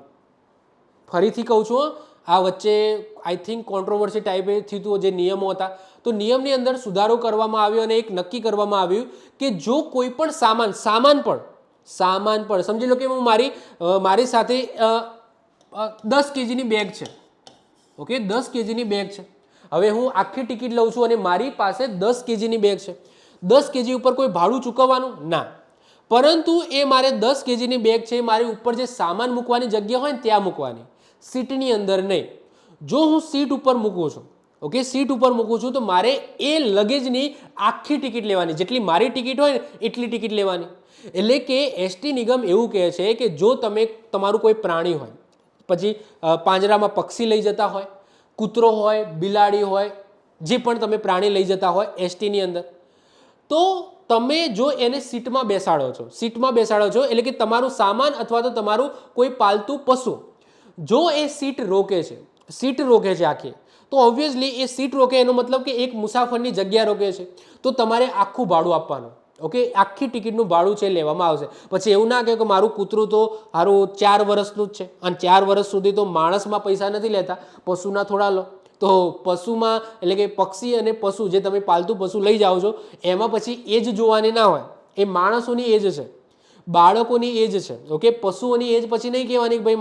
ફરીથી કહું છું, આ વચ્ચે આઈ થિંક કોન્ટ્રોવર્સી ટાઈપે થયું હતું જે નિયમો હતા. તો નિયમની અંદર સુધારો કરવામાં આવ્યો અને એક નક્કી કરવામાં આવ્યું કે જો કોઈ પણ સામાન પણ સમજી લો કે હું મારી સાથે 10 કેજીની બેગ છે. ઓકે 10 કેજીની બેગ છે. હવે હું આખી ટિકિટ લઉં છું અને મારી પાસે 10 કેજીની બેગ છે. 10 કેજી ઉપર કોઈ ભાડું ચૂકવવાનું ના, પરંતુ એ મારે 10 કેજીની બેગ છે, મારી ઉપર જે સામાન મૂકવાની જગ્યા હોય ને ત્યાં મૂકવાની, સીટની અંદર નહીં. જો હું સીટ ઉપર મૂકું છું, ઓકે સીટ ઉપર મૂકું છું તો મારે એ લગેજની આખી ટિકિટ લેવાની, જેટલી મારી ટિકિટ હોય ને એટલી ટિકિટ લેવાની. એટલે કે એસટી નિગમ એવું કહે છે કે જો તમારું કોઈ પ્રાણી હોય, પછી પાંજરામાં પક્ષી લઈ જતા હોય, કૂતરો હોય, બિલાડી હોય, જે પણ તમે પ્રાણી લઈ જતા હોય એસટીની અંદર, તો તમે જો એને સીટમાં બેસાડો છો એટલે કે તમારું સામાન અથવા તો તમારું કોઈ પાલતુ પશુ જો એ સીટ રોકે છે આખી, તો ઓબ્વિયસલી એ સીટ રોકે એનો મતલબ કે એક મુસાફરની જગ્યા રોકે છે, તો તમારે આખું ભાડું આપવાનું. ઓકે આખી ટિકિટનું ભાડું છે લેવામાં આવશે. પછી એવું ના કહે કે મારું કૂતરું તો મારું 4 વર્ષનું જ છે અને 4 વર્ષ સુધી તો માણસમાં પૈસા નથી લેતા, પશુના થોડા લો. તો પશુમાં એટલે કે પક્ષી અને પશુ જે તમે પાલતુ પશુ લઈ જાઓ છો એમાં પછી એજ જોવાની ના હોય. એ માણસોની એજ છે, બાળકોની એજ છે. ઓકે પશુઓની એજ પછી નહીં કહેવાની કે ભાઈ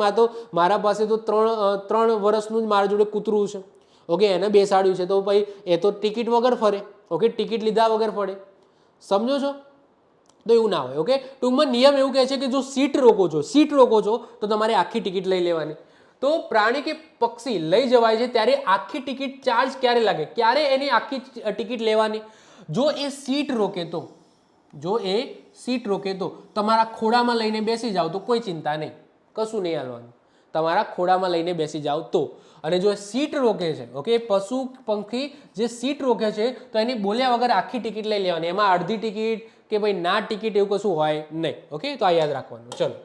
મારા પાસે તો 3 વર્ષનું જ મારા જોડે કૂતરું છે, ઓકે એને બેસાડ્યું છે તો ભાઈ એ તો ટિકિટ વગર ફરે, ઓકે ટિકિટ લીધા વગર ફરે. સમજો છો? તો એવું ના હોય. ઓકે ટૂંકમાં નિયમ એવું કહે છે કે જો સીટ રોકો છો તો તમારે આખી ટિકિટ લઈ લેવાની. તો પ્રાણી કે પક્ષી લઈ જવાય છે ત્યારે આખી ટિકિટ ચાર્જ ક્યારે લાગે? ક્યારે એની આખી ટિકિટ લેવાની? જો એ સીટ રોકે તો તમારા ખોડામાં લઈને બેસી જાઓ તો કોઈ ચિંતા નહીં, કશું નહીં હાલવાનું. તમારા ખોડામાં લઈને બેસી જાઓ તો. અને જો સીટ રોકે છે, ઓકે પશુ પંખી જે સીટ રોકે છે તો એની બોલ્યા વગર આખી ટિકિટ લઈ લેવાની. એમાં અડધી ટિકિટ કે ભાઈ ના ટિકિટ એવું કશું હોય નહીં. ઓકે તો આ યાદ રાખવાનું. ચલો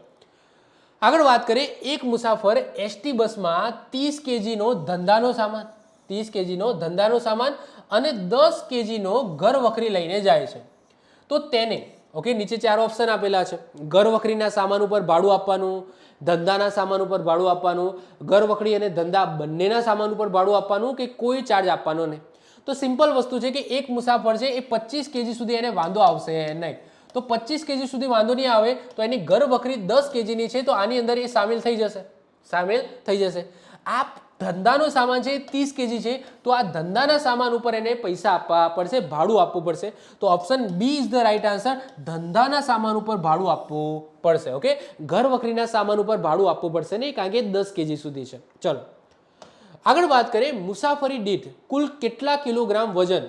આગળ વાત કરીએ. એક મુસાફર એસટી બસમાં 30 કેજીનો ધંધાનો સામાન અને 10 કેજીનો ઘર વખરી લઈને જાય છે. તો તેને ઓકે નીચે 4 ઓપ્શન આપેલા છે. ઘર વખરીના સામાન ઉપર ભાડું આપવાનું, ધંધાના સામાન ઉપર ભાડું આપવાનું, ઘર વખરી અને ધંધા બંનેના સામાન ઉપર ભાડું આપવાનું કે કોઈ ચાર્જ આપવાનો નહીં. તો સિમ્પલ વસ્તુ છે કે એક મુસાફર છે એ 25 કેજી સુધી એને વાંધો આવશે નહીં. તો 25 કેજી સુધી વાંધો નહીં આવે તો એની ઘર વખરી 10 કેજીની છે તો આની અંદર એ સામેલ થઈ જશે. આ ધંધાનો સામાન છે 30 કેજી છે તો આ ધંધાના સામાન ઉપર એને પૈસા આપવા પડશે, ભાડું આપવું પડશે. તો option B is the right answer. ધંધાના સામાન ઉપર ભાડું આપવું પડશે. ઓકે ઘર વખરીના સામાન ઉપર ભાડું આપવું પડશે નહીં, કારણ કે 10 કેજી સુધી છે. ચલો આગળ વાત કરીએ. મુસાફરી દીઠ કુલ કેટલા કિલોગ્રામ વજન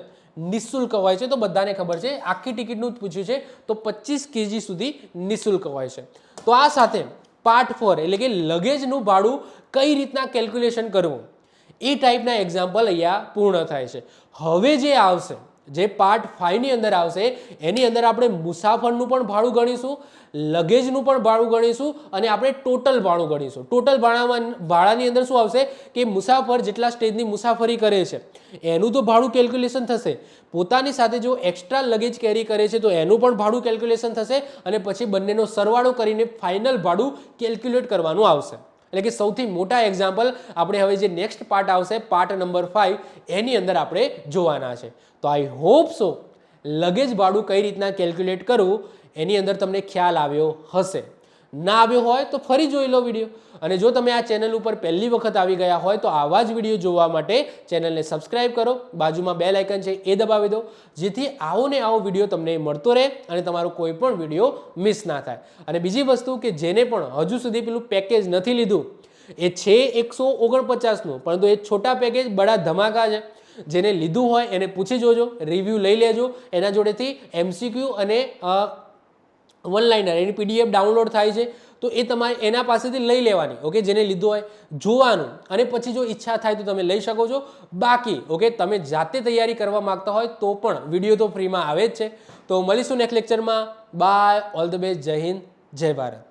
નિઃશુલ્ક હોય છે? તો બધાને ખબર છે, આખી ટિકિટનું જ પૂછ્યું છે. તો 25 કેજી સુધી નિઃશુલ્ક હોય છે. તો આ સાથે પાર્ટ 4 એટલે કે લગેજનું ભાડું કઈ રીતના કેલ્ક્યુલેશન કરવું એ ટાઈપના એક્ઝામ્પલ અહીંયા પૂર્ણ થાય છે. હવે જે આવશે જે પાર્ટ 5 ની અંદર આવશે એની અંદર આપણે મુસાફરનું પણ ભાડું ગણીશું, લગેજનું પણ ભાડું ગણીશું અને આપણે ટોટલ ભાડું ગણીશું. ટોટલ ભાડાની અંદર શું આવશે કે મુસાફર જેટલા સ્ટેજની મુસાફરી કરે છે એનું તો ભાડું કેલ્ક્યુલેશન થશે, પોતાની સાથે જો એક્સ્ટ્રા લગેજ કેરી કરે છે તો એનું પણ ભાડું કેલ્ક્યુલેશન થશે અને પછી બંનેનો સરવાળો કરીને ફાઇનલ ભાડું કેલ્ક્યુલેટ કરવાનું આવશે. એટલે કે સૌથી મોટા એક્ઝામ્પલ આપણે હવે જે નેક્સ્ટ પાર્ટ આવશે પાર્ટ નંબર 5 એની અંદર આપણે જોવાના છે. તો આઈ હોપ સો લગેજ ભાડું કઈ રીતના કેલ્ક્યુલેટ કરવું એની અંદર તમને ખ્યાલ આવ્યો હશે. ના આવ્યો હોય તો ફરી જોઈ લો વિડીયો. અને જો તમે આ ચેનલ ઉપર પહેલી વખત આવી ગયા હોય તો આવા જ વિડીયો જોવા માટે ચેનલને સબસ્ક્રાઇબ કરો, બાજુમાં બેલ આઇકન છે એ દબાવી દો, જેથી આવો ને આવો વિડીયો તમને મળતો રહે અને તમારો કોઈ પણ વિડીયો મિસ ના થાય. અને બીજી વસ્તુ કે જેને પણ હજુ સુધી પેલું પેકેજ નથી લીધું એ છે 149નું, પરંતુ એ છોટા પેકેજ બડા ધમાકા છે. જેને લીધું હોય એને પૂછી જોજો, રિવ્યૂ લઈ લેજો, એના જોડેથી MCQ અને વન લાઇનર એની PDF ડાઉનલોડ થાય છે તો એ તમારે એના પાસેથી લઈ લેવાની. ઓકે, જેને લીધું હોય જોવાનું અને પછી જો ઈચ્છા થાય તો તમે લઈ શકો છો. બાકી ઓકે તમે જાતે તૈયારી કરવા માંગતા હોય તો પણ વિડીયો તો ફ્રીમાં આવે જ છે. તો મળીશું નેક્સ્ટ લેક્ચરમાં. બાય, ઓલ ધ બેસ્ટ, જય હિન્દ, જય ભારત.